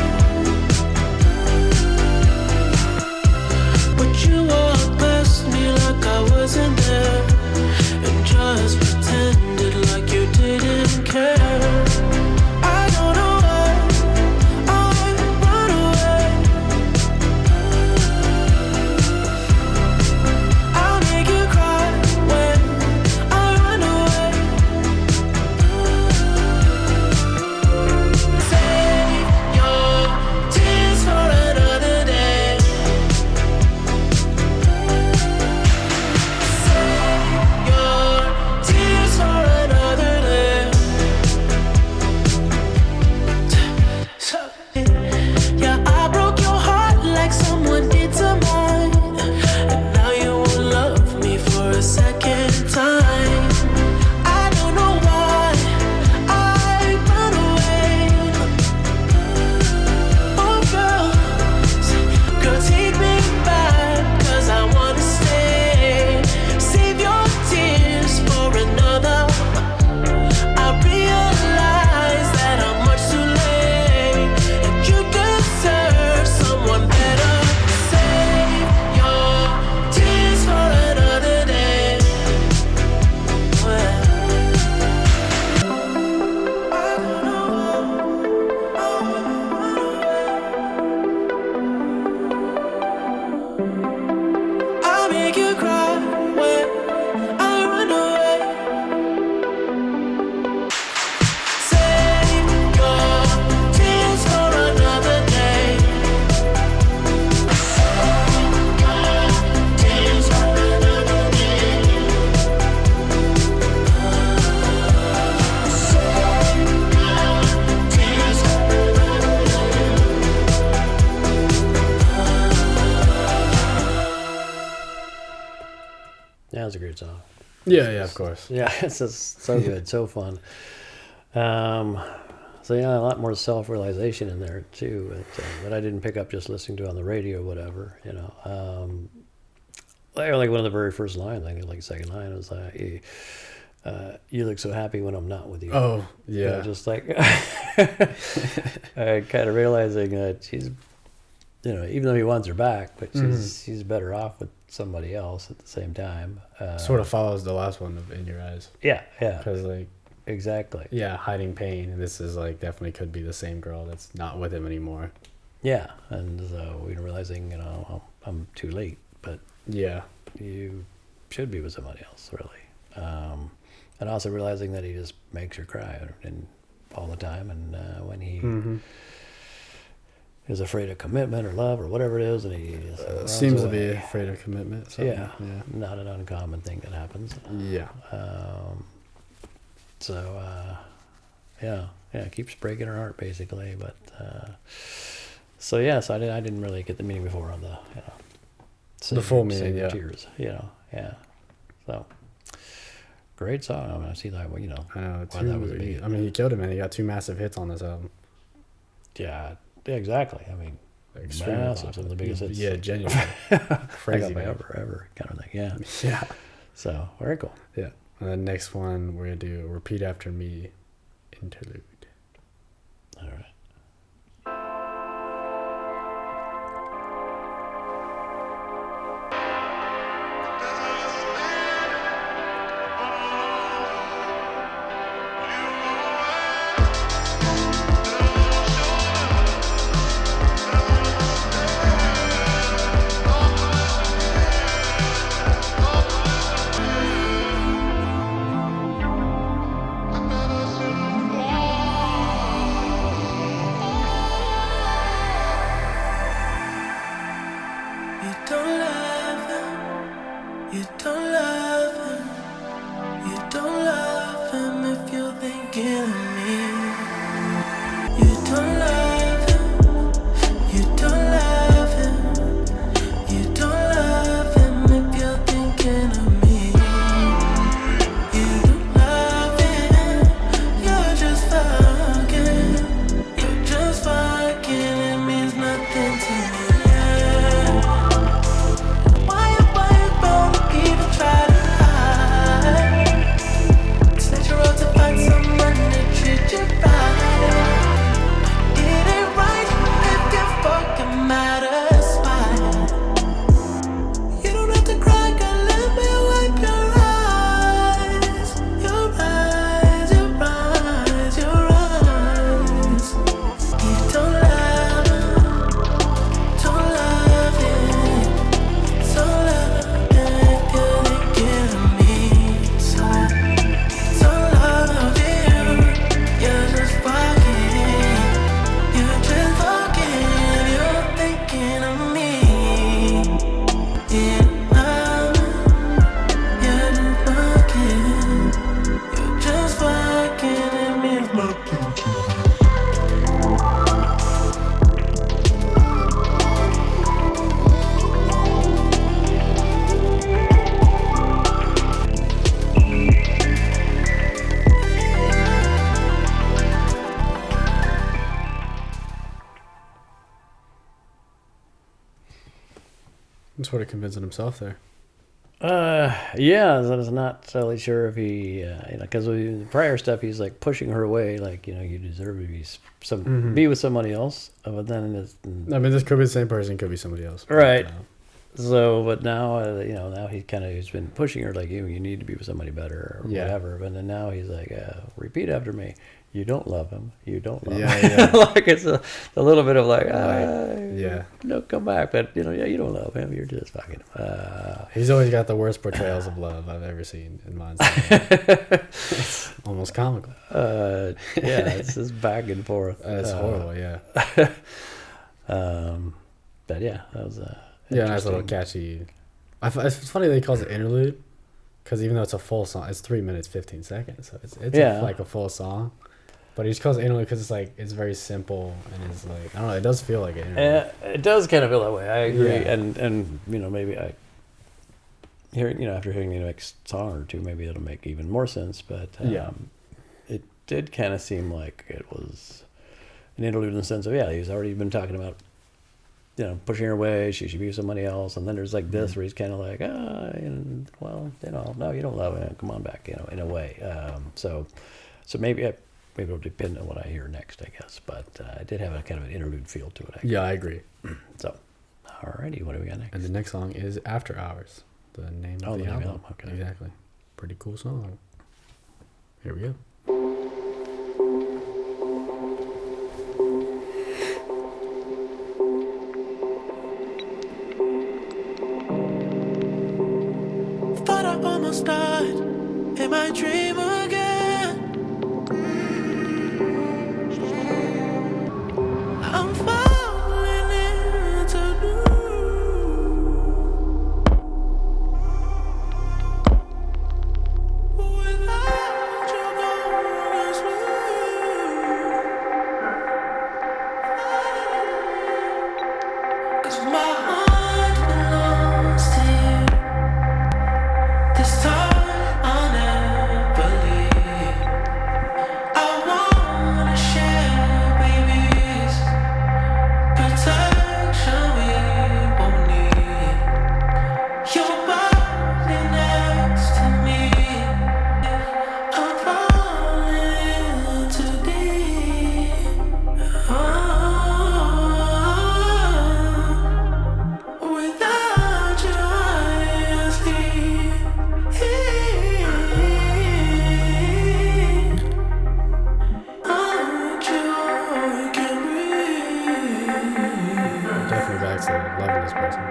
great song. Yeah, of course. Yeah, it's just so good, so fun. So yeah, a lot more self-realization in there too, that I didn't pick up just listening to on the radio, or whatever. Like one of the very first lines, I think, like the second line was, "You look so happy when I'm not with you." Oh, yeah. Just like kind of realizing that she's, even though he wants her back, but she's better off with somebody else at the same time. Sort of follows the last one of In Your Eyes. Yeah. Because, like, exactly. yeah, hiding pain. And this is, like, definitely could be the same girl that's not with him anymore. Yeah. And so, realizing, I'm too late, but yeah, you should be with somebody else, really. And also realizing that he just makes her cry and all the time. And when he is afraid of commitment or love or whatever it is, and he just seems runs to be away. afraid of commitment. Yeah, not an uncommon thing that happens. Yeah. Keeps breaking her heart basically. But so I didn't really get the meaning before on the full meaning, Save Your yeah. Tears. So great song. I see that. I know. Why that was big. I mean, he killed him, and he got 2 massive hits on this album. Yeah, exactly. I mean, Extremely massive, popular. some of the biggest hits. Yeah, genuinely. Crazy, man. ever kind of thing. Yeah. Yeah. So very cool. Yeah. And the next one, we're going to do Repeat After Me interlude. All right. You don't love him. You don't love him. You don't love him if you're thinking of me. You don't love him. You don't love him. You don't love him if you're thinking of me. You don't love him. You're just fucking. You're just fucking. It means nothing to me. Why you don't even try to hide? It's natural to find someone to treat you right. It ain't right if your fucking matters fine. You don't have to cry, girl, let me wipe your eyes. Your eyes, your eyes, your eyes. You don't love him, don't love him. So love if you're thinking of me. So love you. You're just fucking. You're just fucking. You're thinking of me. Yeah, you're just fucking. You're just fucking. It means nothing to me. I'm sort of convincing himself there. Yeah, I was not totally sure if he, because the prior stuff, he's like pushing her away, like, you deserve to be be with somebody else. But then it's, I mean, this could be the same person, could be somebody else. Right. But, but now, now he's been pushing her, like, you need to be with somebody better or Yeah. whatever. But then now he's like, repeat after me. You don't love him. You don't love him. Yeah. Like it's a little bit of like, yeah. no, come back. But, you don't love him. You're just fucking He's always got the worst portrayals of love I've ever seen in mine. It's almost comical. Yeah, it's just back and forth. It's horrible, yeah. But yeah, that was Nice little catchy. It's funny that he calls it interlude, because even though it's a full song, it's 3 minutes 15 seconds, so it's like a full song. But he just calls it interlude because it's like it's very simple and it's like I don't know. It does feel like an interlude. It does kind of feel that way. I agree, Yeah. and maybe after hearing the next song or two, maybe it'll make even more sense. But Yeah. it did kind of seem like it was an interlude in the sense of, he's already been talking about, pushing her away. She should be with somebody else. And then there's like this where he's kind of like, no, you don't love it. Come on back, in a way. So maybe it'll depend on what I hear next, I guess. But it did have a kind of an interlude feel to it. Yeah, I agree. So, alrighty, what do we got next? And the next song is After Hours, the name of the album. Okay. Exactly. Pretty cool song. Here we go. Thought I almost died in my dream again. I'm falling into without you gone to sleep. 'Cause my heart belongs to you. This time I'll never leave. I wanna share babies, protection we won't need. Your body next to me, I'm falling too deep. Without you I sleep. Definitely back to loving this person.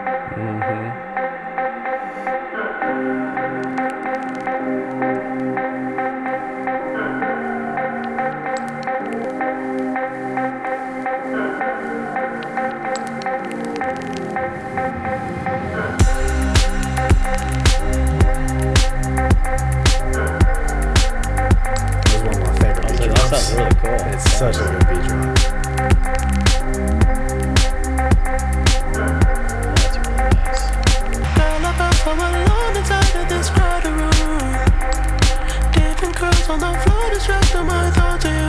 This is one of my favorite beat That drops. sounds really cool. It's such a good beat drop. That's really nice. Girl, I felt so alone inside of this crowded room. Different curls on the floor distracting my thoughts of you.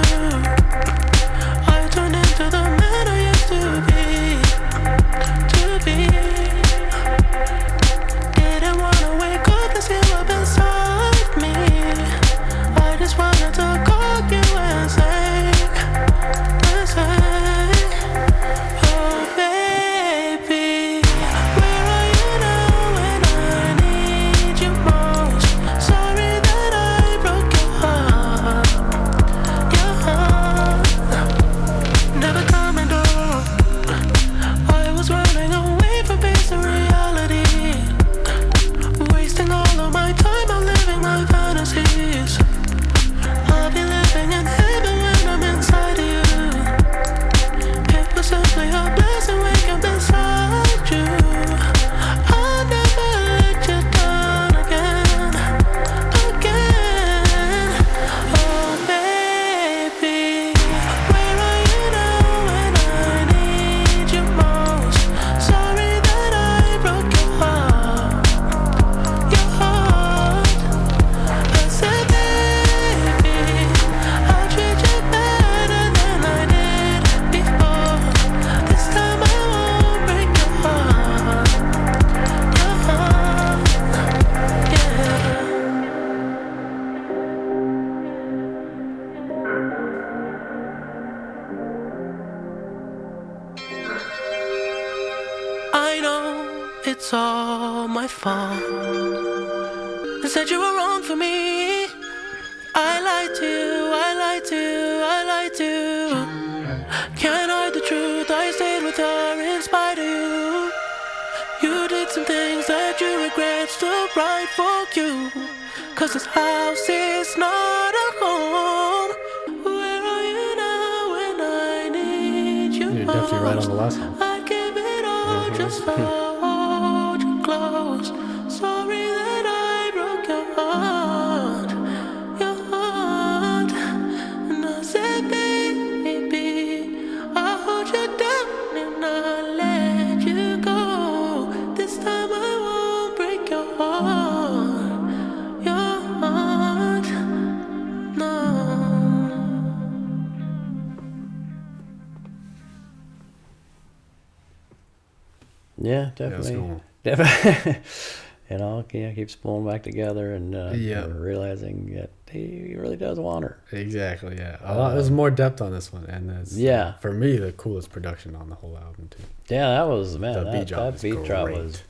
I turned into the man I used to be. Didn't wanna wake up and see up inside me. I just wanted to call you and say, oh baby, where are you now when I need you most? Sorry that I broke your heart. Never coming home. I was running away from peace and reality, wasting all of my time on living my fantasies. I'll be living in heaven when I'm inside of you. It was simply a blessing waking up inside you. I'll never let you down again. Oh baby, where are you now when I need you most? Sorry that I broke your heart. I said, baby, I'll treat you better than I did before. This time I won't break your heart. I know it's all my fault. I said you were wrong for me. I lied to you, I lied to you, I lied to you. Can't hide the truth, I stayed with her in spite of you. You did some things that you regret, still right for you. 'Cause this house is not a home. Where are you now when I need you You're definitely right on the last one. I give it all just to hold you close. Sorry that I broke your heart. And I said, baby, I'll hold you down and I'll let you go. This time I won't break your heart. Yeah, It was definitely. cool. Definitely. You know, yeah, keeps pulling back together and Yeah. realizing that he really does want her. Exactly, yeah. A lot, there's more depth on this one, and it's Yeah. for me the coolest production on the whole album too. Yeah, that was man. The That beat drop that is beat drop great. was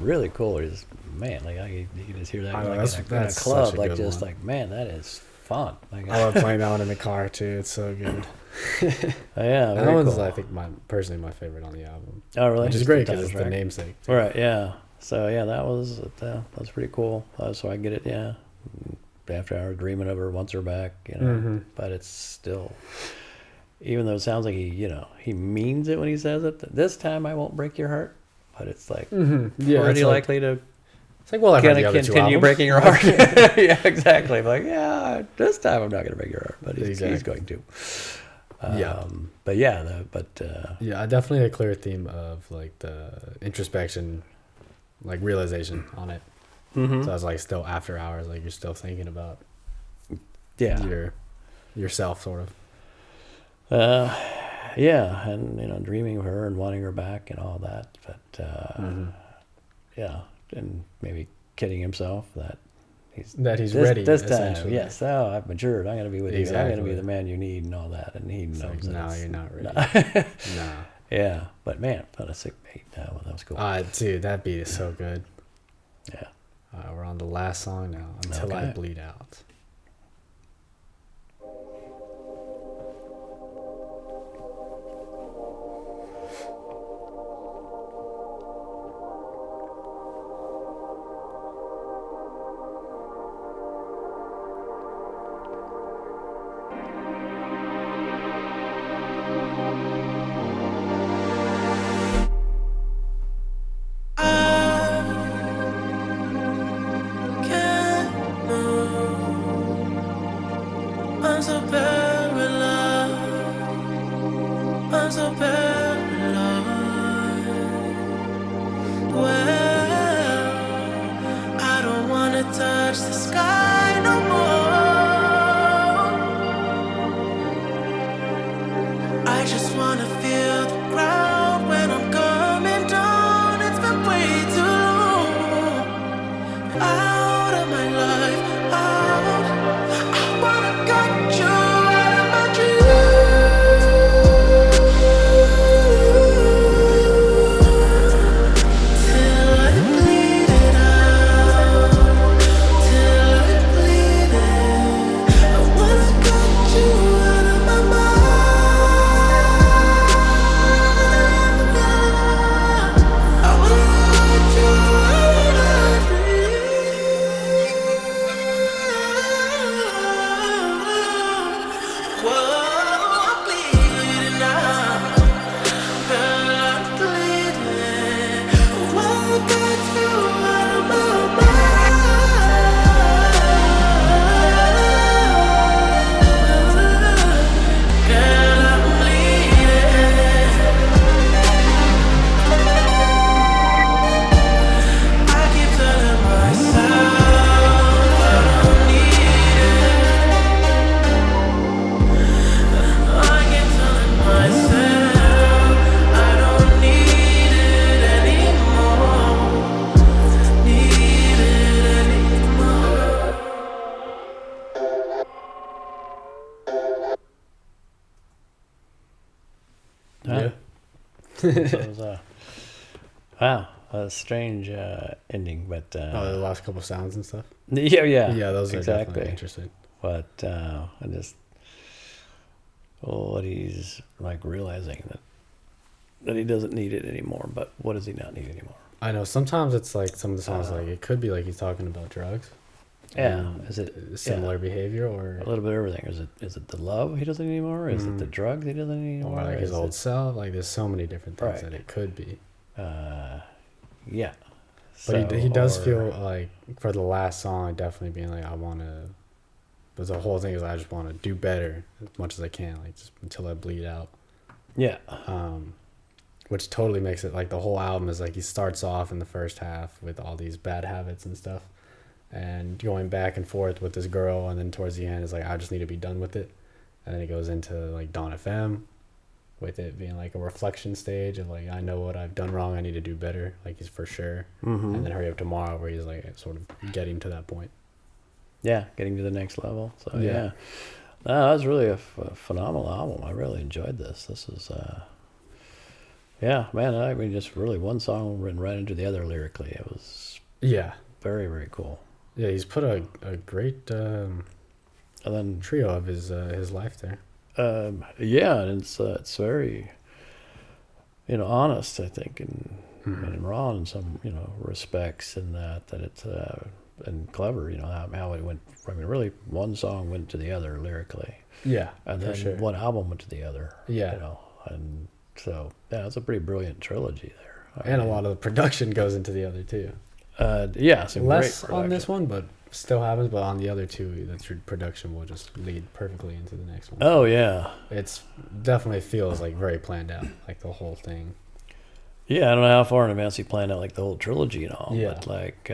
really cool. It's man, like you can just hear that I know, like that's- in a that's club, such a like good just one. like man, that is fun. Like, I love playing that one in the car too. It's so good. yeah, That very one's cool. I think personally my favorite on the album, Oh, really? which is Just great the because title it's the track? namesake. Too. Right, yeah. So yeah, that was pretty cool. So I get it, yeah. After hours dreaming of her, wants her back, you know. Mhm. But it's still, even though it sounds like he means it when he says it. This time I won't break your heart, but it's like Yeah, already it's like, likely to it's like well, I've heard kind the of other two continue albums. breaking your heart. Yeah, exactly. Like yeah, this time I'm not going to break your heart, but he's Exactly. going to. Yeah. But yeah, Yeah, definitely a clear theme of like the introspection, like realization on it. mhm. So I was like still after hours, like you're still thinking about yeah. yourself, sort of. Yeah, and you know, dreaming of her and wanting her back and all that, but yeah, and maybe kidding himself that he's That he's this, ready. this time. essentially. Yes, oh, I've matured. I'm going to be with you. I'm going to Exactly. be the man you need and all that, and he It's knows like, that no, it's- you're not ready. No. Yeah, but man, what a sick beat. That was cool. Dude, that beat is so good. Yeah. We're on the last song now. Until I Okay. Bleed Out. Can't move. I'm so paralyzed. I'm so paralyzed. Well, I don't wanna touch the sky no more. I just wanna feel the ground when I'm coming down. It's been way too long. Out of my life, out. I wanna cut you out of my dreams till I bleed it out, till I bleed it. I wanna cut you out of my mind. I wanna cut you out of my dreams. Whoa, I'm bleeding now. Girl, I'm bleeding. Wanna get you out of my mind. Girl, I'm bleeding. I keep telling myself I don't need it. I keep telling myself I don't need it anymore. Need it anymore. Huh? So it was, wow, a strange ending, but Oh, the last couple sounds and stuff. yeah, Yeah, those are exactly. definitely interesting. But I just what he's like realizing that he doesn't need it anymore. But what does he not need anymore? I know sometimes it's like some of the songs, like it could be like he's talking about drugs. Yeah, and is it similar behavior, or a little bit of everything? Is it the love he doesn't need anymore? Is it the drugs he doesn't need anymore? like his Is old it- self? Like there's so many different things Right. that it could be. yeah. But So, he does or- feel like for the last song, definitely being like, I want to. But the whole thing is, I just want to do better as much as I can, like just until I bleed out. yeah. Which totally makes it like the whole album is like he starts off in the first half with all these bad habits and stuff, and going back and forth with this girl, and then towards the end is like, I just need to be done with it, and then it goes into like Dawn FM, with it being like a reflection stage of like, I know what I've done wrong, I need to do better, like he's for sure. And then Hurry Up Tomorrow, where he's like sort of getting to that point. Yeah, getting to the next level. So Yeah. yeah, no, that was really a phenomenal album. I really enjoyed this. This was, yeah, man. I mean, just really one song went right into the other lyrically. It was Yeah. very, very cool. Yeah, he's put a great And then, trio of his life there. yeah, and it's very, honest, I think, and raw in some, respects, and that it's and clever, how it went. I mean, really, one song went to the other lyrically, Yeah, and for then sure. one album went to the other. Yeah. And so yeah, it's a pretty brilliant trilogy there. And a lot of the production goes into the other two. Yeah, some Less great on this production. one, but still happens. But on the other two, the production will just lead perfectly into the next one. Oh yeah, It's definitely feels like very planned out, like the whole thing. yeah. I don't know how far in advance he planned out like the whole trilogy and all, Yeah. but like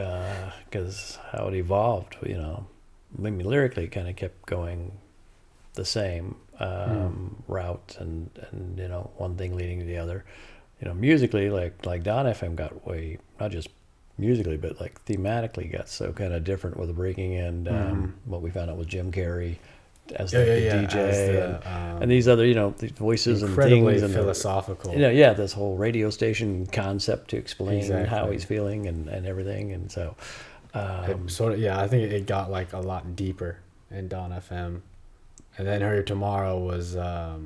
because how it evolved, I mean, lyrically, kind of kept going the same route, and one thing leading to the other. Musically, like Don FM got way, not just musically, but like thematically got so kind of different with the breaking and what we found out with Jim Carrey as like the DJ as the, and these other these voices and incredibly things and philosophical. yeah, this whole radio station concept to explain how Exactly. he's feeling and everything, and so It sort of, yeah, I think it got like a lot deeper in Dawn FM, and then Hurry Up Tomorrow was a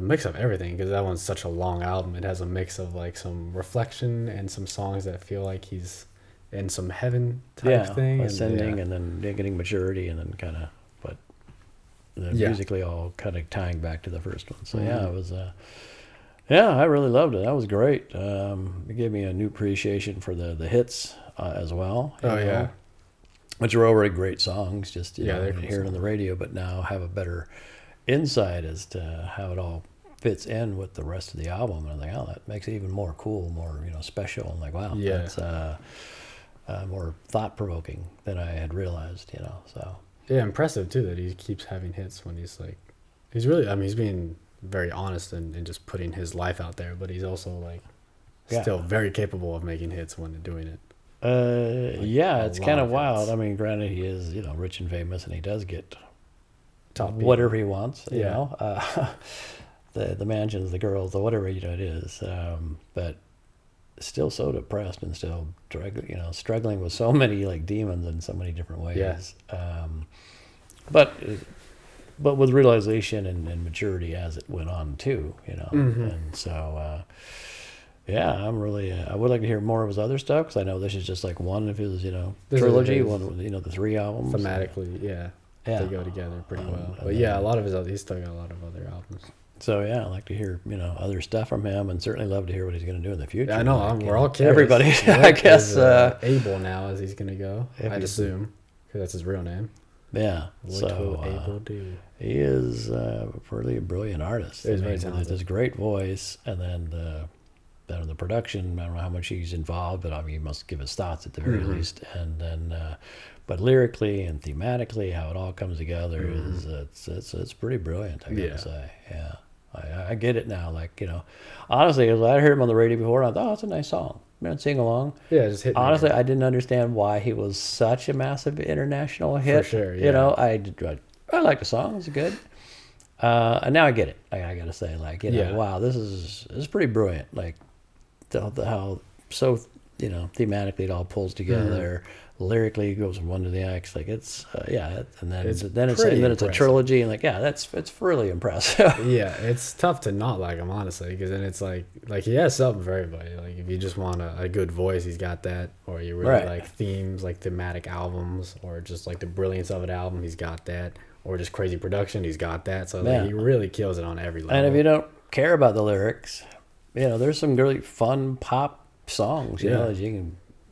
mix of everything, because that one's such a long album. It has a mix of like some reflection and some songs that feel like he's in some heaven type thing, ascending, and and then getting maturity, and then kind of, but then Yeah. musically all kind of tying back to the first one. So yeah, it was. Yeah, I really loved it. That was great. It gave me a new appreciation for the hits as well. you Oh, know, yeah. which are already great songs. Just Yeah, they're you cool hear it on the radio, but now have a better insight as to how it all fits in with the rest of the album. And I'm like, oh, that makes it even more cool, more special. I'm like, wow, Yeah. that's more thought provoking than I had realized. So yeah, impressive too that he keeps having hits when he's like, he's really, I mean, he's being very honest and just putting his life out there, but he's also like Yeah. still very capable of making hits when doing it. yeah, a it's lot kind of of wild. hits. I mean, granted, he is rich and famous, and he does get Top whatever he wants. You Yeah. know, the mansions, the girls, the whatever it is. But still so depressed and still struggling with so many like demons in so many different ways. Yeah. But with realization and maturity as it went on too. And so. Yeah, I'm really. I would like to hear more of his other stuff, because I know this is just like one of his, This is trilogy. his One, the 3 albums. Thematically, yeah, Yeah. they go together pretty well. and But yeah, a lot of he's still got a lot of other albums. So yeah, I'd like to hear other stuff from him, and certainly love to hear what he's going to do in the future. Yeah, I know. Like, We're all curious. Everybody, What I guess. is, Abel now, as he's gonna go. if I'd he's- assume, because that's his real name. Yeah. What So will Abel do? he is a really brilliant artist. He's I very mean, talented. With his great voice, and then the production. I don't know how much he's involved, but I mean, he must give his thoughts at the very least. And then, but lyrically and thematically, how it all comes together is it's pretty brilliant. I gotta Yeah. say, yeah. I get it now. Like honestly, as I heard him on the radio before, I thought, oh, it's a nice song. Sing along. Yeah, just hit. me. Honestly, I didn't understand why he was such a massive international hit. sure, You yeah. know, I like the song. It's good. And now I get it. I gotta say, like, Yeah. wow, this is pretty brilliant. Like, how so, thematically it all pulls together. Lyrically, it goes from one to the next. Like it's, and then It's then it's pretty a impressive. trilogy, and like, yeah, it's really impressive. Yeah, it's tough to not like him, honestly, because then it's like he has something for everybody. Like if you just want a good voice, he's got that. Or you really Right. like themes, like thematic albums, or just like the brilliance of an album, he's got that. Or just crazy production, he's got that. So Yeah. like, he really kills it on every level. And if you don't care about the lyrics, there's some really fun pop songs. Yeah. That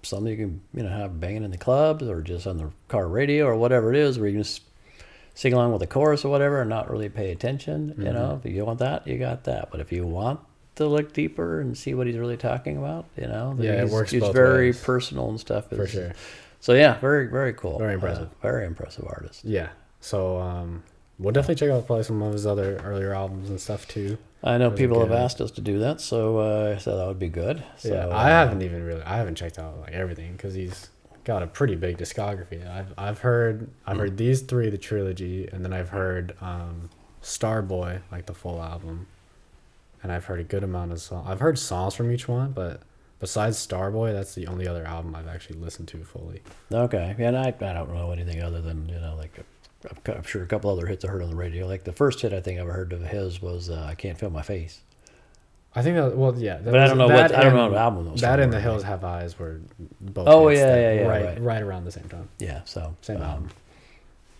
some you can have banging in the clubs or just on the car radio or whatever it is, where you can just sing along with the chorus or whatever and not really pay attention. If you want that, you got that. But if you want to look deeper and see what he's really talking about, then Yeah, it works He's both very ways. personal and stuff. For sure. So yeah, very very cool. Very impressive. Very impressive artist. Yeah. So We'll definitely check out probably some of his other earlier albums and stuff too. I know Those are people have good. asked us to do that, so so that would be good. So, Yeah, I haven't checked out like everything because he's got a pretty big discography. I've heard these three, the trilogy, and then I've heard Starboy, like the full album, and I've heard a good amount of songs. I've heard songs from each one, but besides Starboy, that's the only other album I've actually listened to fully. Okay, and I don't know anything other than like I'm sure a couple other hits I heard on the radio. Like the first hit I think I ever heard of his was "I Can't Feel My Face." I think that, well, yeah, that But I don't know that I don't know and- what album those That were, and The right? Hills Have Eyes were both. Oh, hits yeah, that- yeah, right, right. around the same time. Yeah, so Same album.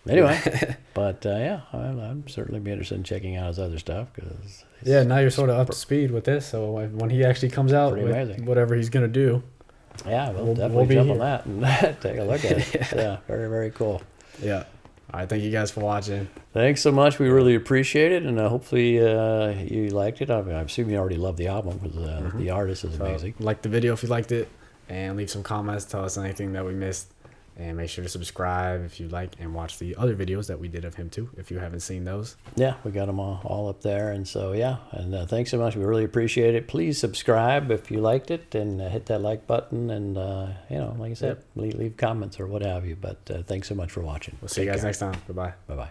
Anyway, but yeah, I'm certainly be interested in checking out his other stuff because Yeah, now you're sort of up to speed with this. So when he actually comes out Pretty with amazing. whatever he's gonna do, yeah, we'll we'll definitely be jump here. on that and take a look at it. Yeah, very very cool. yeah. All right, thank you guys for watching. Thanks so much. We really appreciate it, and hopefully you liked it. I assume you already love the album because the artist is amazing. Like the video if you liked it, and leave some comments. Tell us anything that we missed, and make sure to subscribe if you like, and watch the other videos that we did of him too if you haven't seen those. Yeah, we got them all up there, and so yeah, and thanks so much. We really appreciate it. Please subscribe if you liked it, and hit that like button, and like I said, leave comments or what have you. But thanks so much for watching. We'll see you guys next time. Goodbye. Bye bye.